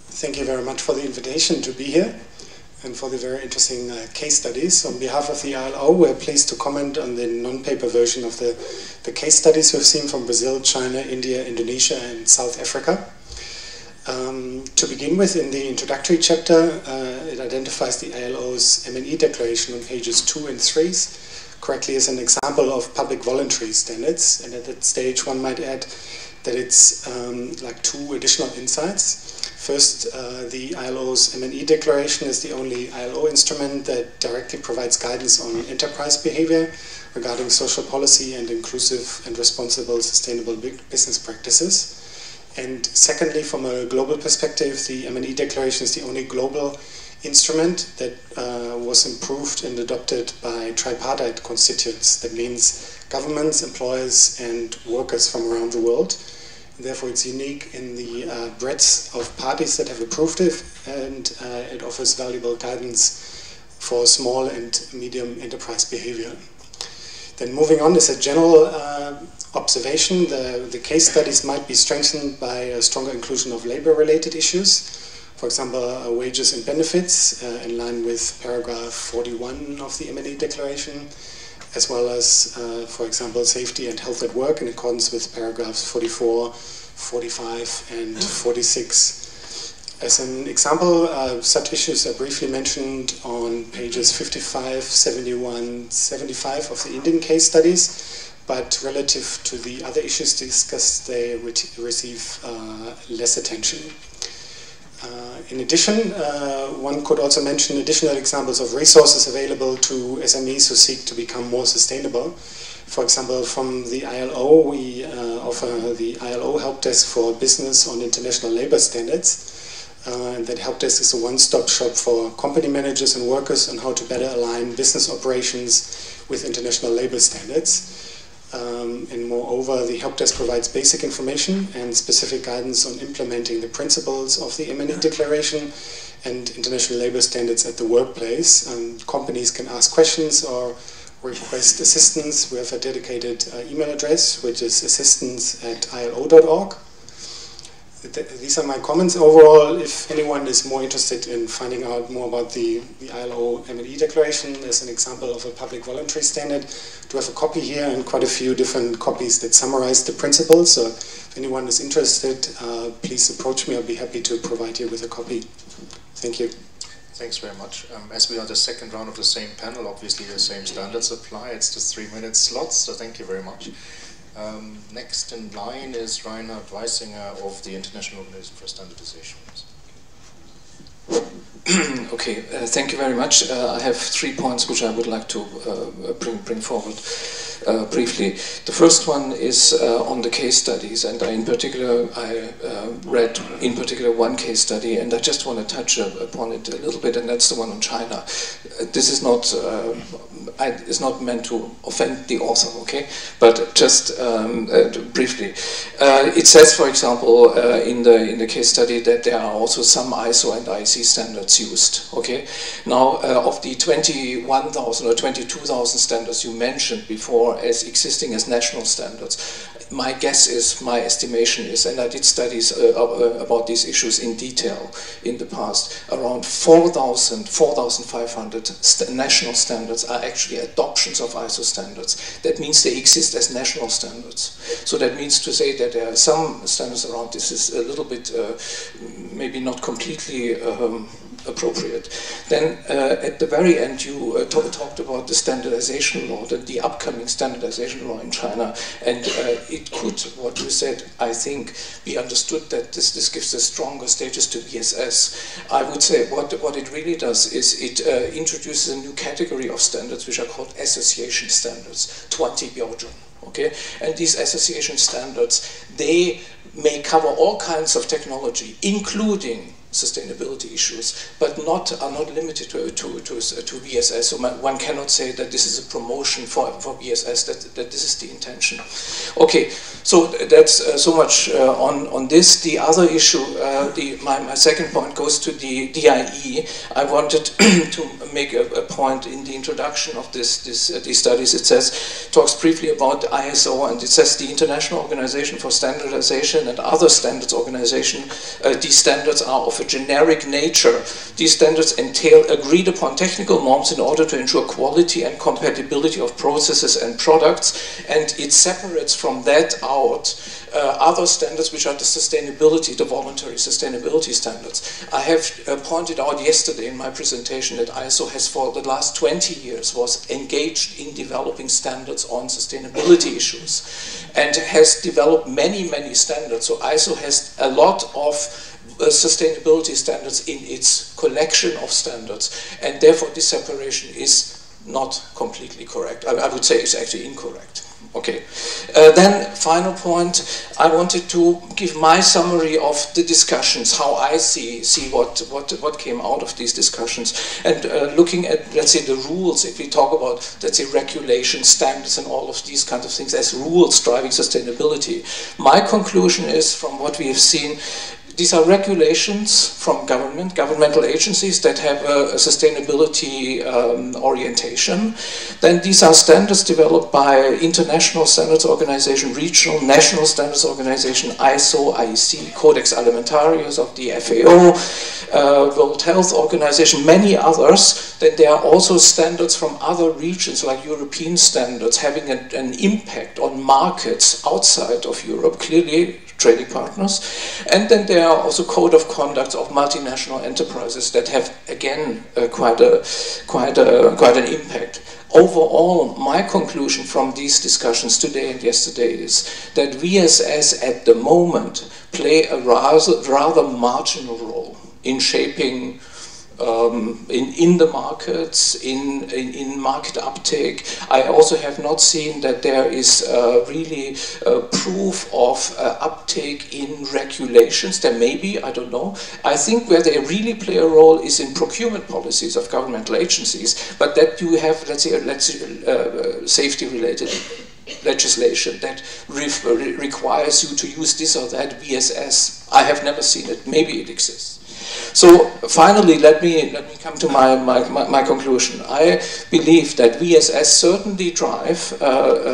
Thank you very much for the invitation to be here and for the very interesting case studies. On behalf of the ILO, we're pleased to comment on the non-paper version of the case studies we've seen from Brazil, China, India, Indonesia, and South Africa. To begin with, in the introductory chapter, it identifies the ILO's M&E declaration on pages 2 and 3 correctly as an example of public voluntary standards. And at that stage, one might add that it's like 2 additional insights. First, the ILO's M&E declaration is the only ILO instrument that directly provides guidance on enterprise behavior regarding social policy and inclusive and responsible sustainable business practices. And secondly, from a global perspective, the M&E declaration is the only global instrument that was improved and adopted by tripartite constituents. That means governments, employers, and workers from around the world. Therefore, it's unique in the breadth of parties that have approved it, and it offers valuable guidance for small and medium enterprise behavior. Then moving on is a general observation. The case studies might be strengthened by a stronger inclusion of labor-related issues. For example, wages and benefits in line with paragraph 41 of the M&E declaration, as well as, for example, safety and health at work in accordance with paragraphs 44 45 and 46. As an example, such issues are briefly mentioned on pages 55, 71, 75 of the Indian case studies, but relative to the other issues discussed, they receive less attention. In addition, one could also mention additional examples of resources available to SMEs who seek to become more sustainable. For example, from the ILO, we offer the ILO Help Desk for Business on International Labor Standards. And that help desk is a one-stop shop for company managers and workers on how to better align business operations with international labor standards. And moreover, the help desk provides basic information and specific guidance on implementing the principles of the M&E Declaration and international labor standards at the workplace. Companies can ask questions or request assistance. We have a dedicated email address, which is assistance@ilo.org. These are my comments. Overall, if anyone is more interested in finding out more about the ILO M&E Declaration as an example of a public voluntary standard, do have a copy here and quite a few different copies that summarize the principles. So if anyone is interested, please approach me. I'll be happy to provide you with a copy. Thank you. Thanks very much. As we are the second round of the same panel, obviously the same standards apply. It's just 3-minute slots, so thank you very much. Next in line is Reinhard Weisinger of the International Organization for Standardization. Okay, thank you very much. I have 3 points which I would like to bring forward briefly. The first one is on the case studies, and I read in particular one case study, and I just want to touch upon it a little bit, and that's the one on China. This is not it's not meant to offend the author, okay? But just briefly, it says, for example, in the case study that there are also some ISO and IEC standards used, okay? Now, of the 21,000 or 22,000 standards you mentioned before as existing as national standards, my guess is, my estimation is, and I did studies about these issues in detail in the past, around 4,000, 4,500 national standards are actually adoptions of ISO standards. That means they exist as national standards. So that means to say that there are some standards around. This is a little bit, maybe not completely appropriate. Then at the very end you talked about the standardization law, the upcoming standardization law in China, and it could, what you said, I think, be understood that this gives a stronger status to BSS. I would say what it really does is it introduces a new category of standards which are called association standards, 20 Biaozhen, okay? And these association standards, they may cover all kinds of technology, including sustainability issues, but are not limited to BSS. So one cannot say that this is a promotion for BSS, that this is the intention. Okay, so that's so much on this. The other issue, my second point goes to the DIE. I wanted to make a point in the introduction of these studies. It talks briefly about ISO, and it says the International Organization for Standardization and other standards organization. These standards are of a generic nature. These standards entail agreed upon technical norms in order to ensure quality and compatibility of processes and products, and it separates from that out other standards which are the sustainability, the voluntary sustainability standards. I have pointed out yesterday in my presentation that ISO has for the last 20 years was engaged in developing standards on sustainability issues and has developed many standards. So ISO has a lot of sustainability standards in its collection of standards, and therefore this separation is not completely correct. I would say it's actually incorrect. Okay. Then, final point, I wanted to give my summary of the discussions, how I see what came out of these discussions, and looking at, let's say, the rules. If we talk about, let's say, regulation, standards, and all of these kinds of things as rules driving sustainability, my conclusion is, from what we have seen, these are regulations from governmental agencies that have a sustainability orientation. Then these are standards developed by international standards organization, regional, national standards organization, ISO, IEC, Codex Alimentarius of the FAO, World Health Organization, many others. Then there are also standards from other regions, like European standards, having an impact on markets outside of Europe, clearly trading partners. And then there are also code of conduct of multinational enterprises that have, again, quite an impact. Overall, my conclusion from these discussions today and yesterday is that VSS at the moment play a rather marginal role in shaping in the markets, in market uptake. I also have not seen that there is really proof of uptake in regulations. There may be, I don't know. I think where they really play a role is in procurement policies of governmental agencies, but that you have, let's say safety-related legislation that requires you to use this or that VSS. I have never seen it. Maybe it exists. So finally, let me come to my conclusion. I believe that VSS certainly drive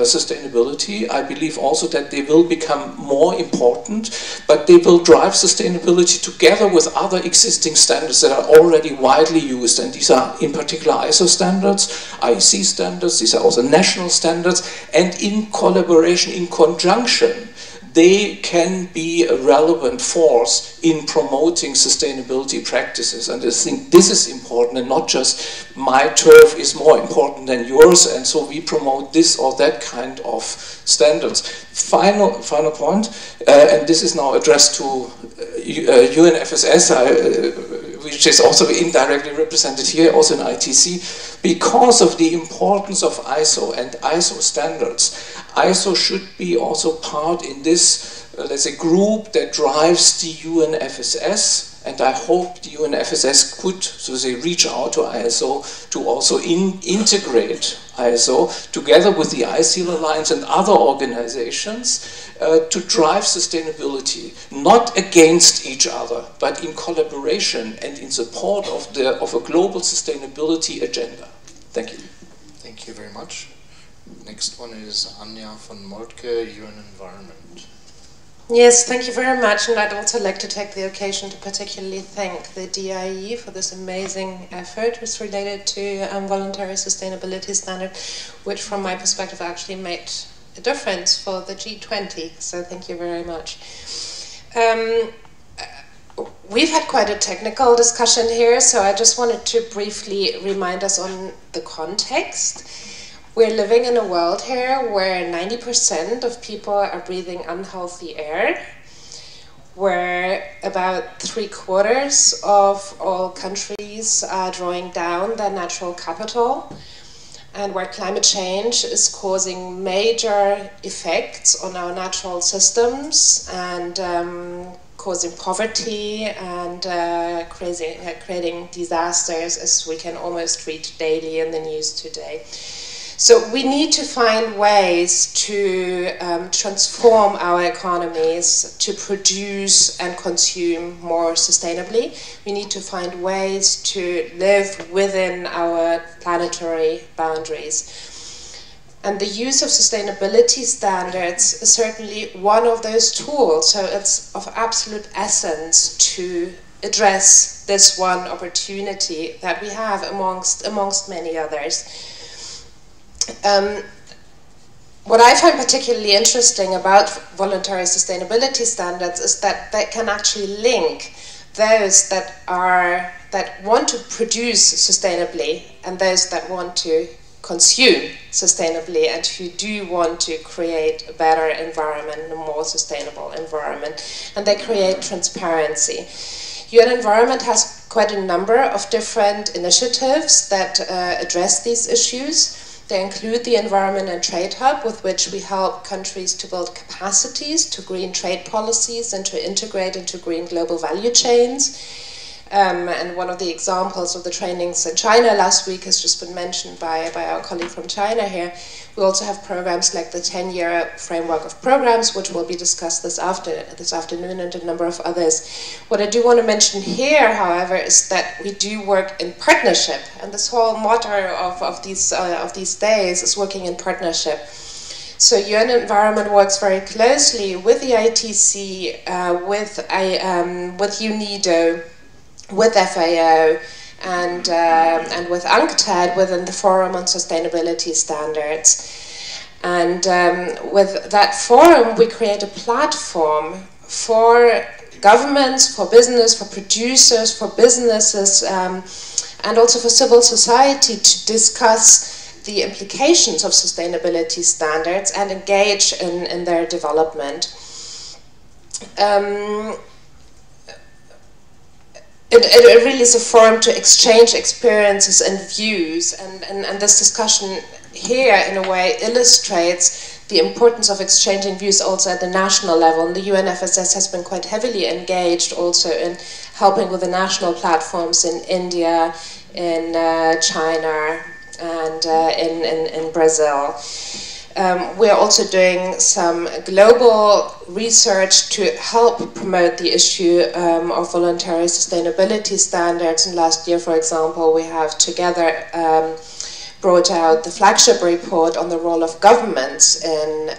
sustainability. I believe also that they will become more important, but they will drive sustainability together with other existing standards that are already widely used, and these are in particular ISO standards, IEC standards, these are also national standards, and in collaboration, in conjunction, they can be a relevant force in promoting sustainability practices. And I think this is important, and not just my turf is more important than yours, and so we promote this or that kind of standards. Final point, and this is now addressed to UNFSS, which is also indirectly represented here, also in ITC, because of the importance of ISO and ISO standards. ISO should be also part in this, let's say, group that drives the UNFSS, and I hope the UNFSS could, so to say, reach out to ISO to also integrate ISO together with the ISEAL Alliance and other organizations to drive sustainability, not against each other, but in collaboration and in support of a global sustainability agenda. Thank you. Thank you very much. Next one is Anja von Moltke, UN Environment. Yes, thank you very much, and I'd also like to take the occasion to particularly thank the DIE for this amazing effort which is related to voluntary sustainability standard, which from my perspective actually made a difference for the G20, so thank you very much. We've had quite a technical discussion here, so I just wanted to briefly remind us on the context. We're living in a world here where 90% of people are breathing unhealthy air, where about 3/4 of all countries are drawing down their natural capital, and where climate change is causing major effects on our natural systems and causing poverty and creating disasters, as we can almost read daily in the news today. So we need to find ways to transform our economies to produce and consume more sustainably. We need to find ways to live within our planetary boundaries. And the use of sustainability standards is certainly one of those tools, so it's of absolute essence to address this one opportunity that we have amongst many others. What I find particularly interesting about voluntary sustainability standards is that they can actually link those that want to produce sustainably and those that want to consume sustainably and who do want to create a better environment, a more sustainable environment, and they create transparency. UN Environment has quite a number of different initiatives that address these issues. They include the Environment and Trade Hub, with which we help countries to build capacities to green trade policies and to integrate into green global value chains. And one of the examples of the trainings in China last week has just been mentioned by our colleague from China here. We also have programs like the 10-year framework of programs, which will be discussed this afternoon, and a number of others. What I do want to mention here, however, is that we do work in partnership, and this whole motto of these days is working in partnership. So UN Environment works very closely with the ITC, with UNIDO, with FAO, and with UNCTAD within the Forum on Sustainability Standards. And with that forum, we create a platform for governments, for business, for producers, for businesses, and also for civil society to discuss the implications of sustainability standards and engage in their development. It really is a forum to exchange experiences and views, and this discussion here in a way illustrates the importance of exchanging views also at the national level. And the UNFSS has been quite heavily engaged also in helping with the national platforms in India, in China, and in Brazil. We're also doing some global research to help promote the issue of voluntary sustainability standards. And last year, for example, we have together brought out the flagship report on the role of governments in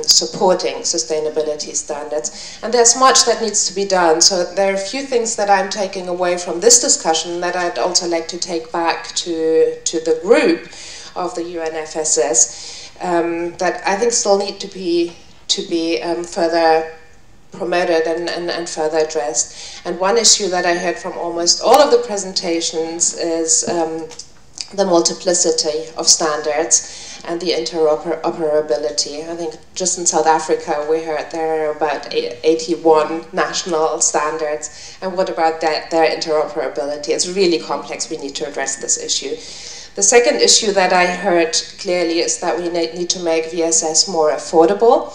supporting sustainability standards. And there's much that needs to be done. So there are a few things that I'm taking away from this discussion that I'd also like to take back to the group of the UNFSS. That I think still need to be further promoted and further addressed. And one issue that I heard from almost all of the presentations is the multiplicity of standards and the interoperability. I think just in South Africa we heard there are about 81 national standards, and what about their interoperability? It's really complex. We need to address this issue. The second issue that I heard clearly is that we need to make VSS more affordable,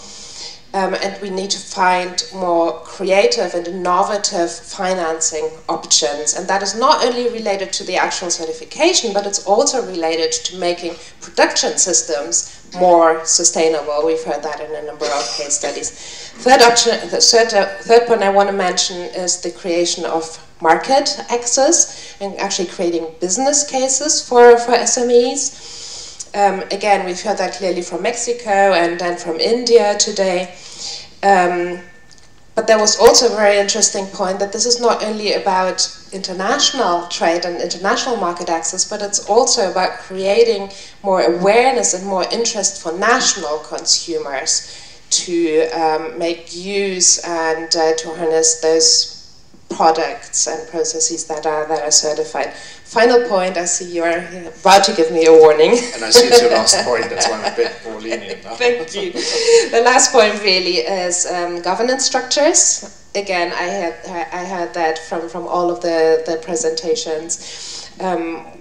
and we need to find more creative and innovative financing options. And that is not only related to the actual certification, but it's also related to making production systems more sustainable. We've heard that in a number of case studies. Third point I want to mention is the creation of market access and actually creating business cases for SMEs. Again, we've heard that clearly from Mexico and then from India today. But there was also a very interesting point that this is not only about international trade and international market access, but it's also about creating more awareness and more interest for national consumers to make use and to harness those products and processes that are certified. Final point, I see you're about to give me a warning. And I see it's your last point, that's why I'm a bit more lenient now. Thank you. The last point really is governance structures. Again, I heard that from all of the presentations.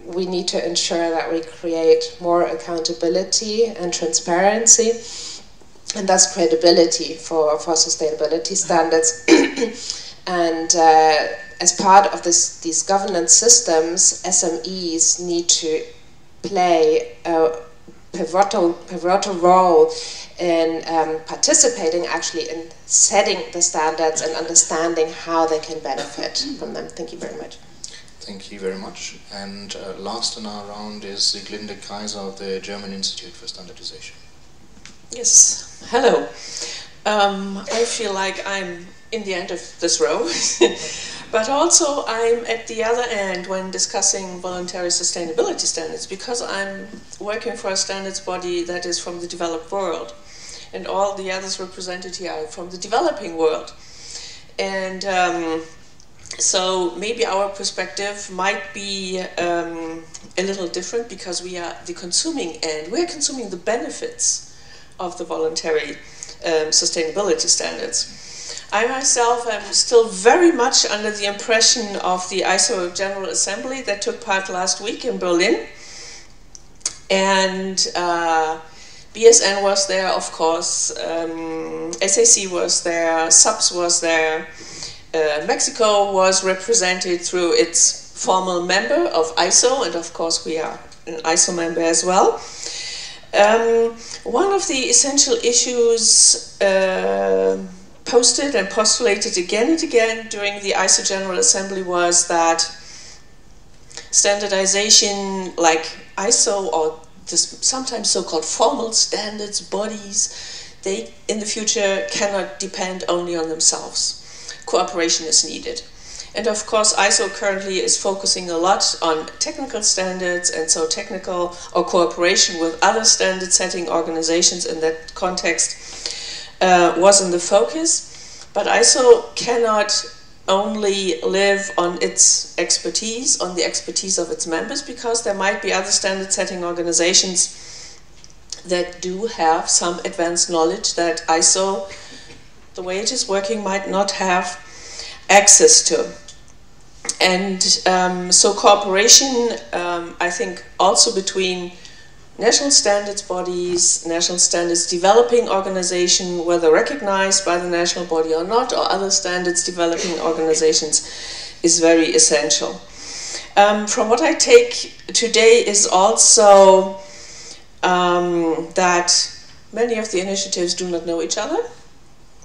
We need to ensure that we create more accountability and transparency, and thus credibility for sustainability standards. And as part of these governance systems, SMEs need to play a pivotal role in participating actually in setting the standards and understanding how they can benefit from them. Thank you very much. Thank you very much. And last in our round is Glinde Kaiser of the German Institute for Standardization. Yes, hello. I feel like I'm in the end of this row, but also I'm at the other end when discussing voluntary sustainability standards, because I'm working for a standards body that is from the developed world, and all the others represented here are from the developing world. And so maybe our perspective might be a little different, because we are the consuming end. We're consuming the benefits of the voluntary sustainability standards. I myself am still very much under the impression of the ISO General Assembly that took part last week in Berlin. And BSN was there, of course, SAC was there, SUBS was there, Mexico was represented through its formal member of ISO, and of course we are an ISO member as well. One of the essential issues posted and postulated again and again during the ISO General Assembly was that standardization, like ISO or sometimes so-called formal standards bodies, they in the future cannot depend only on themselves. Cooperation is needed. And of course ISO currently is focusing a lot on technical standards, and so technical or cooperation with other standard setting organizations in that context was in the focus. But ISO cannot only live on its expertise, on the expertise of its members, because there might be other standard setting organizations that do have some advanced knowledge that ISO, the way it is working, might not have access to. And so cooperation, I think, also between national standards bodies, national standards developing organization, whether recognized by the national body or not, or other standards developing organizations, is very essential. From what I take today is also that many of the initiatives do not know each other.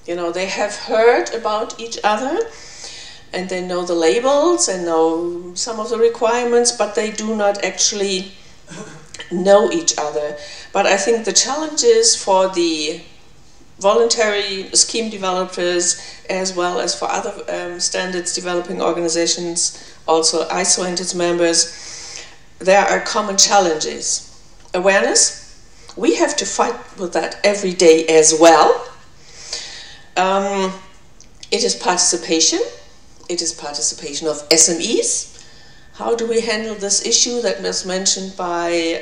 You know, they have heard about each other, and they know the labels and know some of the requirements, but they do not actually know each other. But I think the challenges for the voluntary scheme developers, as well as for other standards developing organizations, also ISO and its members, there are common challenges. Awareness, we have to fight with that every day as well. It is participation. It is participation of SMEs. How do we handle this issue that was mentioned by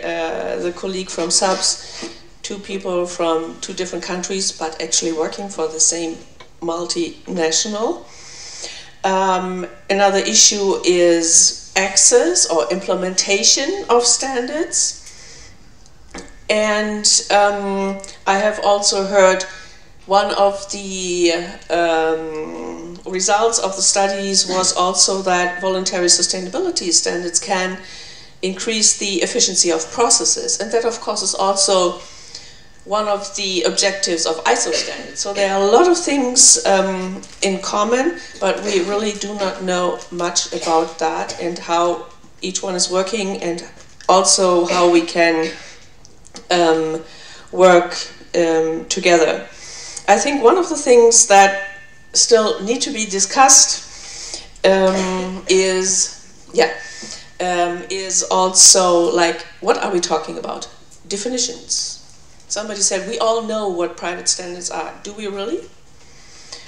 the colleague from SABS, 2 people from 2 different countries, but actually working for the same multinational? Another issue is access or implementation of standards. And I have also heard one of the results of the studies was also that voluntary sustainability standards can increase the efficiency of processes. And that, of course, is also one of the objectives of ISO standards. So there are a lot of things in common, but we really do not know much about that and how each one is working, and also how we can work together. I think one of the things that still need to be discussed is also, like, what are we talking about? Definitions. Somebody said, we all know what private standards are. Do we really?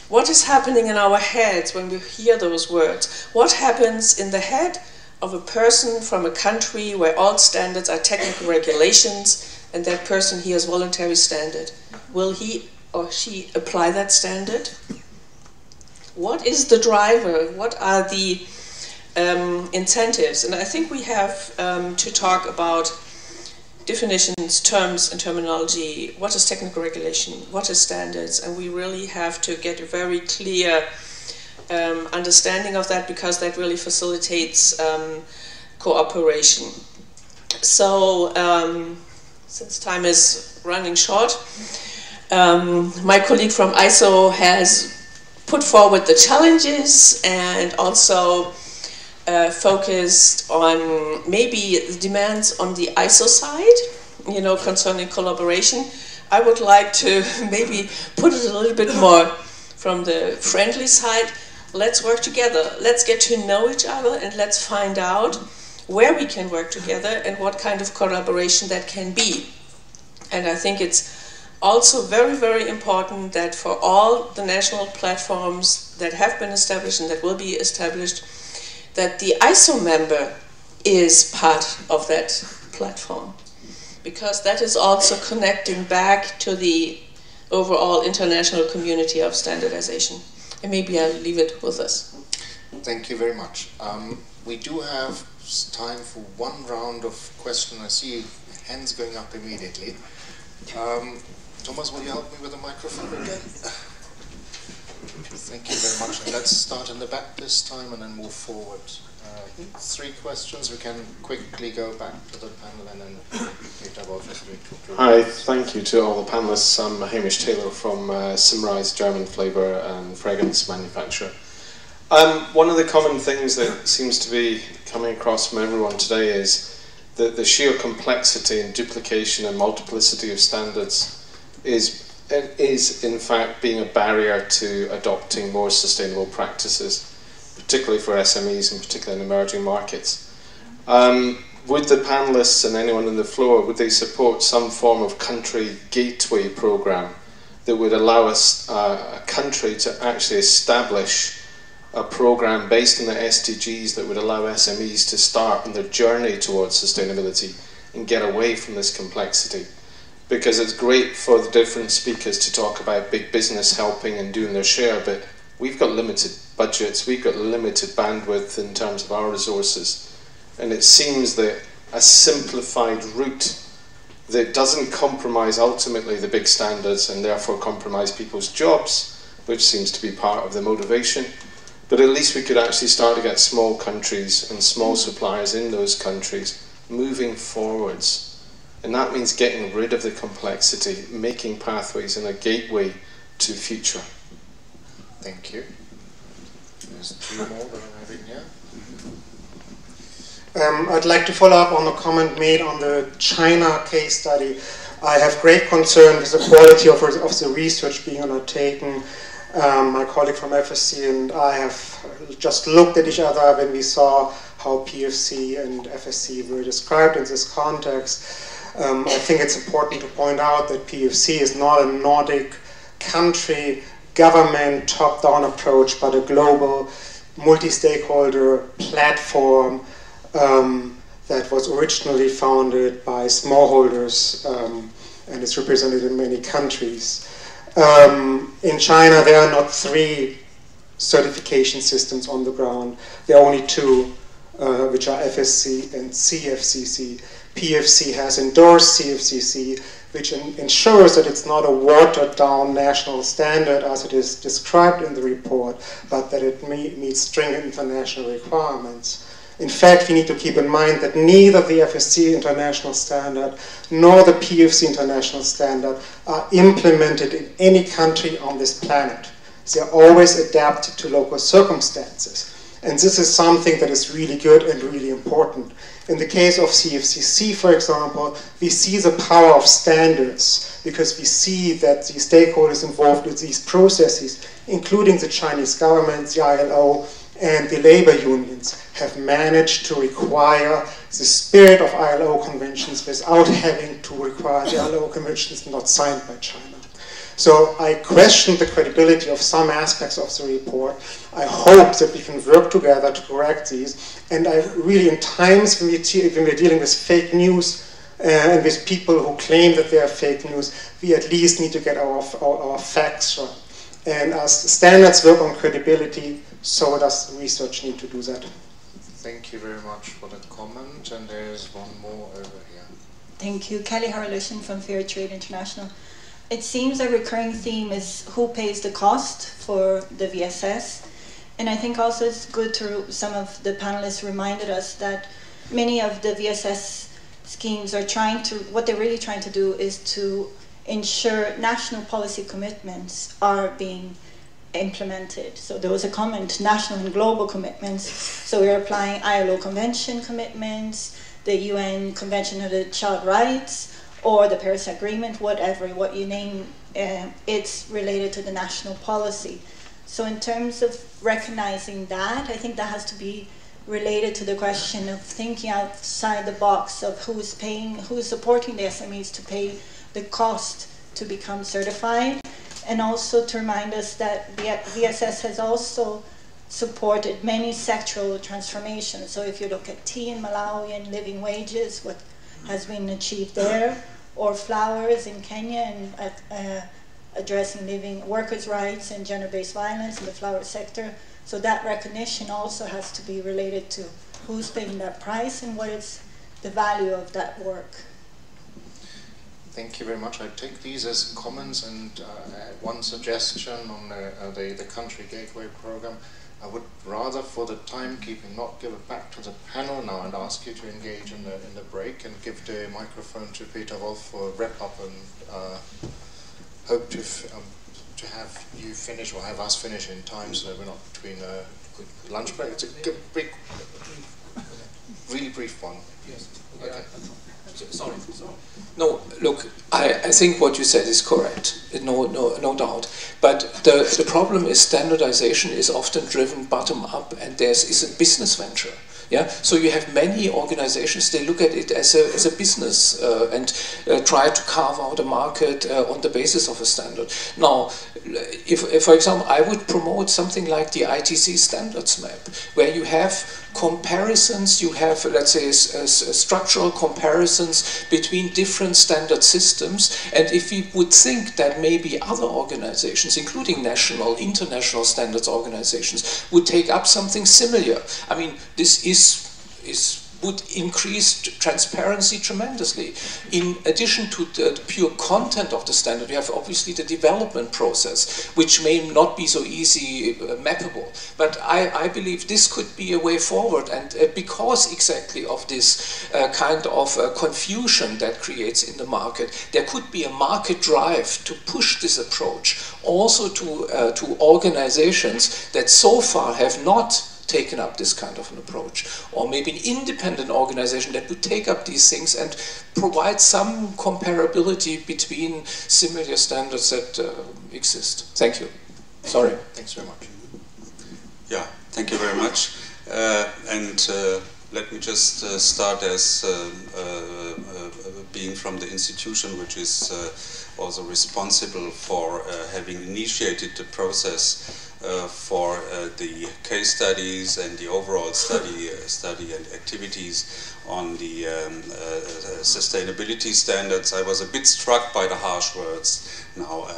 What is happening in our heads when we hear those words? What happens in the head of a person from a country where all standards are technical regulations, and that person hears voluntary standard? Will he or she apply that standard? What is the driver? What are the incentives? And I think we have to talk about definitions, terms, and terminology. What is technical regulation? What is standards? And we really have to get a very clear understanding of that, because that really facilitates cooperation. So, since time is running short, my colleague from ISO has put forward the challenges and also focused on maybe the demands on the ISO side, you know, concerning collaboration. I would like to maybe put it a little bit more from the friendly side. Let's work together. Let's get to know each other, and let's find out where we can work together and what kind of collaboration that can be. And I think it's also very, very important that for all the national platforms that have been established and that will be established, that the ISO member is part of that platform, because that is also connecting back to the overall international community of standardization. And maybe I'll leave it with this. Thank you very much. We do have time for one round of questions. I see hands going up immediately. Thomas, will you help me with the microphone again? Thank you very much. And let's start in the back this time and then move forward. 3 questions. We can quickly go back to the panel and then meet up obviously. Hi, thank you to all the panelists. I'm Hamish Taylor from Simrise, German flavour and fragrance manufacturer. One of the common things that seems to be coming across from everyone today is that the sheer complexity and duplication and multiplicity of standards is in fact being a barrier to adopting more sustainable practices, particularly for SMEs and particularly in emerging markets. Would the panelists and anyone on the floor, would they support some form of country gateway program that would allow us, a country, to actually establish a program based on the SDGs that would allow SMEs to start on their journey towards sustainability and get away from this complexity. Because it's great for the different speakers to talk about big business helping and doing their share, but we've got limited budgets, we've got limited bandwidth in terms of our resources. And it seems that a simplified route that doesn't compromise ultimately the big standards and therefore compromise people's jobs, which seems to be part of the motivation, but at least we could actually start to get small countries and small suppliers in those countries moving forwards. And that means getting rid of the complexity, making pathways and a gateway to the future. Thank you. There's two more that I'm having here. I'd like to follow up on a comment made on the China case study. I have great concern with the quality of the research being undertaken. My colleague from FSC and I have just looked at each other when we saw how PFC and FSC were described in this context. I think it's important to point out that PFC is not a Nordic country government top-down approach, but a global multi-stakeholder platform that was originally founded by smallholders and is represented in many countries. In China, there are not 3 certification systems on the ground. There are only 2, which are FSC and CFCC. PFC has endorsed CFCC, which ensures that it's not a watered-down national standard as it is described in the report, but that it meets stringent international requirements. In fact, we need to keep in mind that neither the FSC international standard nor the PFC international standard are implemented in any country on this planet. They are always adapted to local circumstances. And this is something that is really good and really important. In the case of CFCC, for example, we see the power of standards because we see that the stakeholders involved in these processes, including the Chinese government, the ILO, and the labor unions, have managed to require the spirit of ILO conventions without having to require the ILO conventions not signed by China. So I question the credibility of some aspects of the report. I hope that we can work together to correct these. And I really, in times when we're dealing with fake news and with people who claim that they are fake news, we at least need to get our facts right. And as standards work on credibility, so does the research need to do that. Thank you very much for the comment. And there's one more over here. Thank you. Kelly Harlushin from Fair Trade International. It seems a recurring theme is who pays the cost for the VSS. And I think also it's good to, some of the panelists reminded us that many of the VSS schemes are trying to, what they're really trying to do is to ensure national policy commitments are being implemented. So there was a comment, national and global commitments. So we're applying ILO convention commitments, the UN Convention on the Child Rights, or the Paris Agreement, whatever, what you name, it's related to the national policy. So in terms of recognizing that, I think that has to be related to the question of thinking outside the box of who's paying, who's supporting the SMEs to pay the cost to become certified, and also to remind us that the VSS has also supported many sectoral transformations. So if you look at tea in Malawi and living wages, what has been achieved there, or flowers in Kenya and addressing living workers' rights and gender-based violence in the flower sector. So that recognition also has to be related to who's paying that price and what is the value of that work. Thank you very much. I take these as comments and one suggestion on the Country Gateway program. I would rather, for the timekeeping, not give it back to the panel now and ask you to engage in the break and give the microphone to Peter Wolf for a wrap-up, and hope to have you finish or have us finish in time so that we're not between a lunch break. It's a big, really brief one. Yes. Okay. Sorry. No, look, I think what you said is correct, no doubt. But the problem is standardization is often driven bottom up, and is a business venture. Yeah, so you have many organizations, they look at it as a business and try to carve out a market on the basis of a standard. Now, if, for example, I would promote something like the ITC standards map, where you have comparisons, you have, let's say, structural comparisons between different standard systems, and if we would think that maybe other organizations, including national, international standards organizations, would take up something similar, I mean, this would increase transparency tremendously. In addition to the pure content of the standard, you have obviously the development process, which may not be so easy mappable. But I believe this could be a way forward, and because exactly of this kind of confusion that creates in the market, there could be a market drive to push this approach also to organizations that so far have not taken up this kind of an approach, or maybe an independent organization that would take up these things and provide some comparability between similar standards that exist. Thank you. Sorry. Thanks very much. Yeah, thank you very much. Let me just start as being from the institution which is also responsible for having initiated the process for the case studies and the overall study and activities on the sustainability standards. I was a bit struck by the harsh words now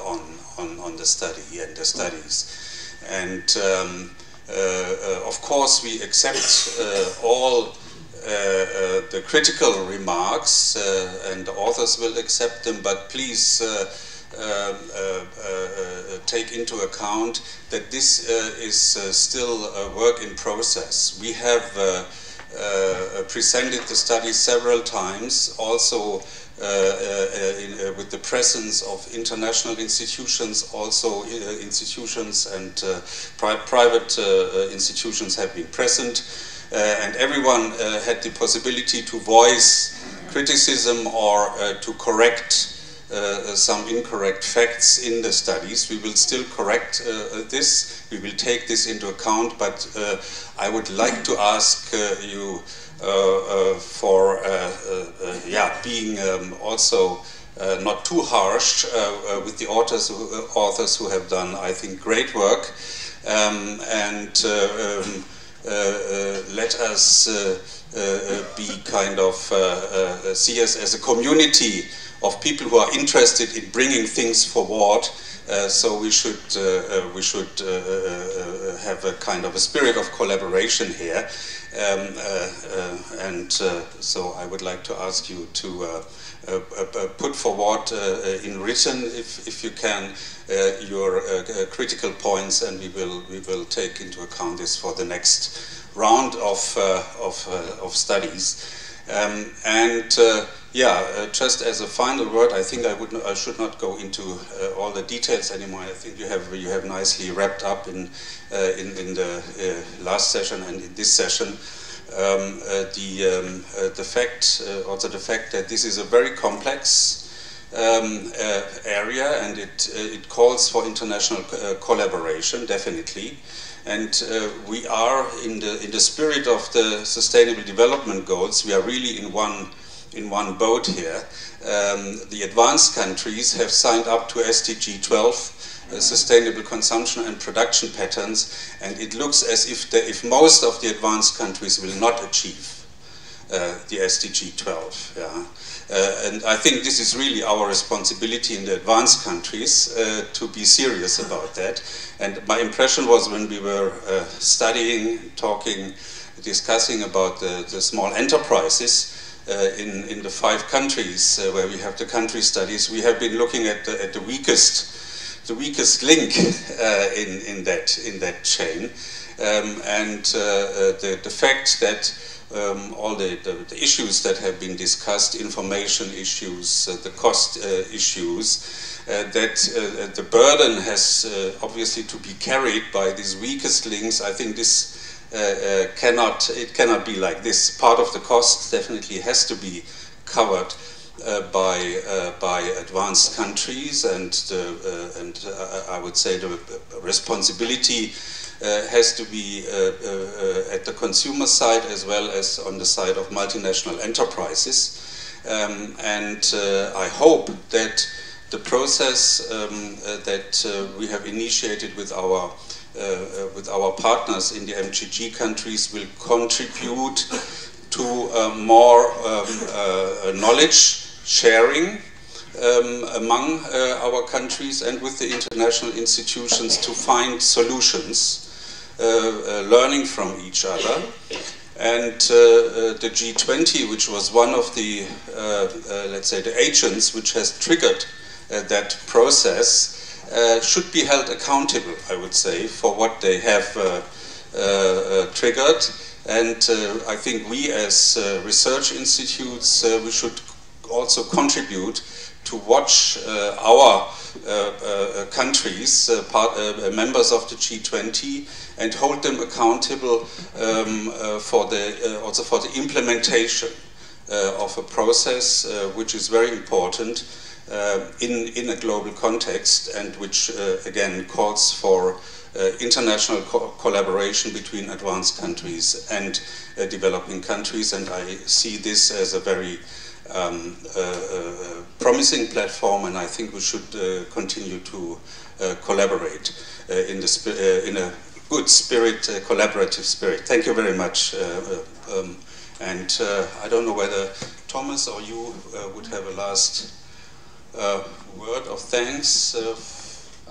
on the study and the studies. And of course we accept all the critical remarks and the authors will accept them, but please take into account that this is still a work in process. We have presented the study several times, also with the presence of international institutions, also institutions and private institutions have been present, and everyone had the possibility to voice criticism or to correct some incorrect facts in the studies. We will still correct this, we will take this into account, but I would like to ask you for being also not too harsh with the authors who have done, I think, great work, and let us be kind of see us as a community of people who are interested in bringing things forward. So we should have a kind of a spirit of collaboration here, so I would like to ask you to put forward in written, if you can, your critical points, and we will take into account this for the next round of studies. Just as a final word, I think I should not go into all the details anymore. I think you have nicely wrapped up in the last session and in this session the fact that this is a very complex area, and it calls for international collaboration, definitely. And we are in the spirit of the Sustainable Development Goals. We are really in one boat here. The advanced countries have signed up to SDG 12, Sustainable Consumption and Production Patterns, and it looks as if most of the advanced countries will not achieve the SDG 12. Yeah. And I think this is really our responsibility in the advanced countries to be serious about that. And my impression was, when we were studying, talking, discussing about the small enterprises in the 5 countries where we have the country studies, we have been looking at the weakest link in that chain, and the fact that all the issues that have been discussed, information issues, the cost issues, that the burden has obviously to be carried by these weakest links. I think this cannot be like this. Part of the cost definitely has to be covered by advanced countries, and I would say the responsibility has to be at the consumer side as well as on the side of multinational enterprises. And I hope that the process that we have initiated with our partners in the MGG countries will contribute to more knowledge sharing among our countries and with the international institutions to find solutions, learning from each other. And the G20, which was one of the, let's say, the agents which has triggered that process, should be held accountable, I would say, for what they have triggered. And I think we as research institutes, we should also contribute to watch our countries, members of the G20, and hold them accountable for also for the implementation of a process which is very important in a global context, and which again calls for international collaboration between advanced countries and developing countries. And I see this as a very promising platform, and I think we should continue to collaborate in a good spirit, collaborative spirit. Thank you very much. And I don't know whether Thomas or you would have a last word of thanks.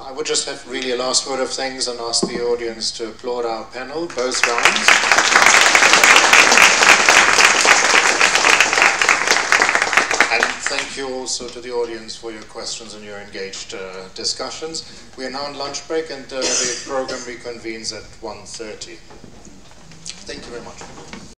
I would just have really a last word of thanks and ask the audience to applaud our panel, both rounds. And thank you also to the audience for your questions and your engaged discussions. We are now on lunch break, and the program reconvenes at 1:30. Thank you very much.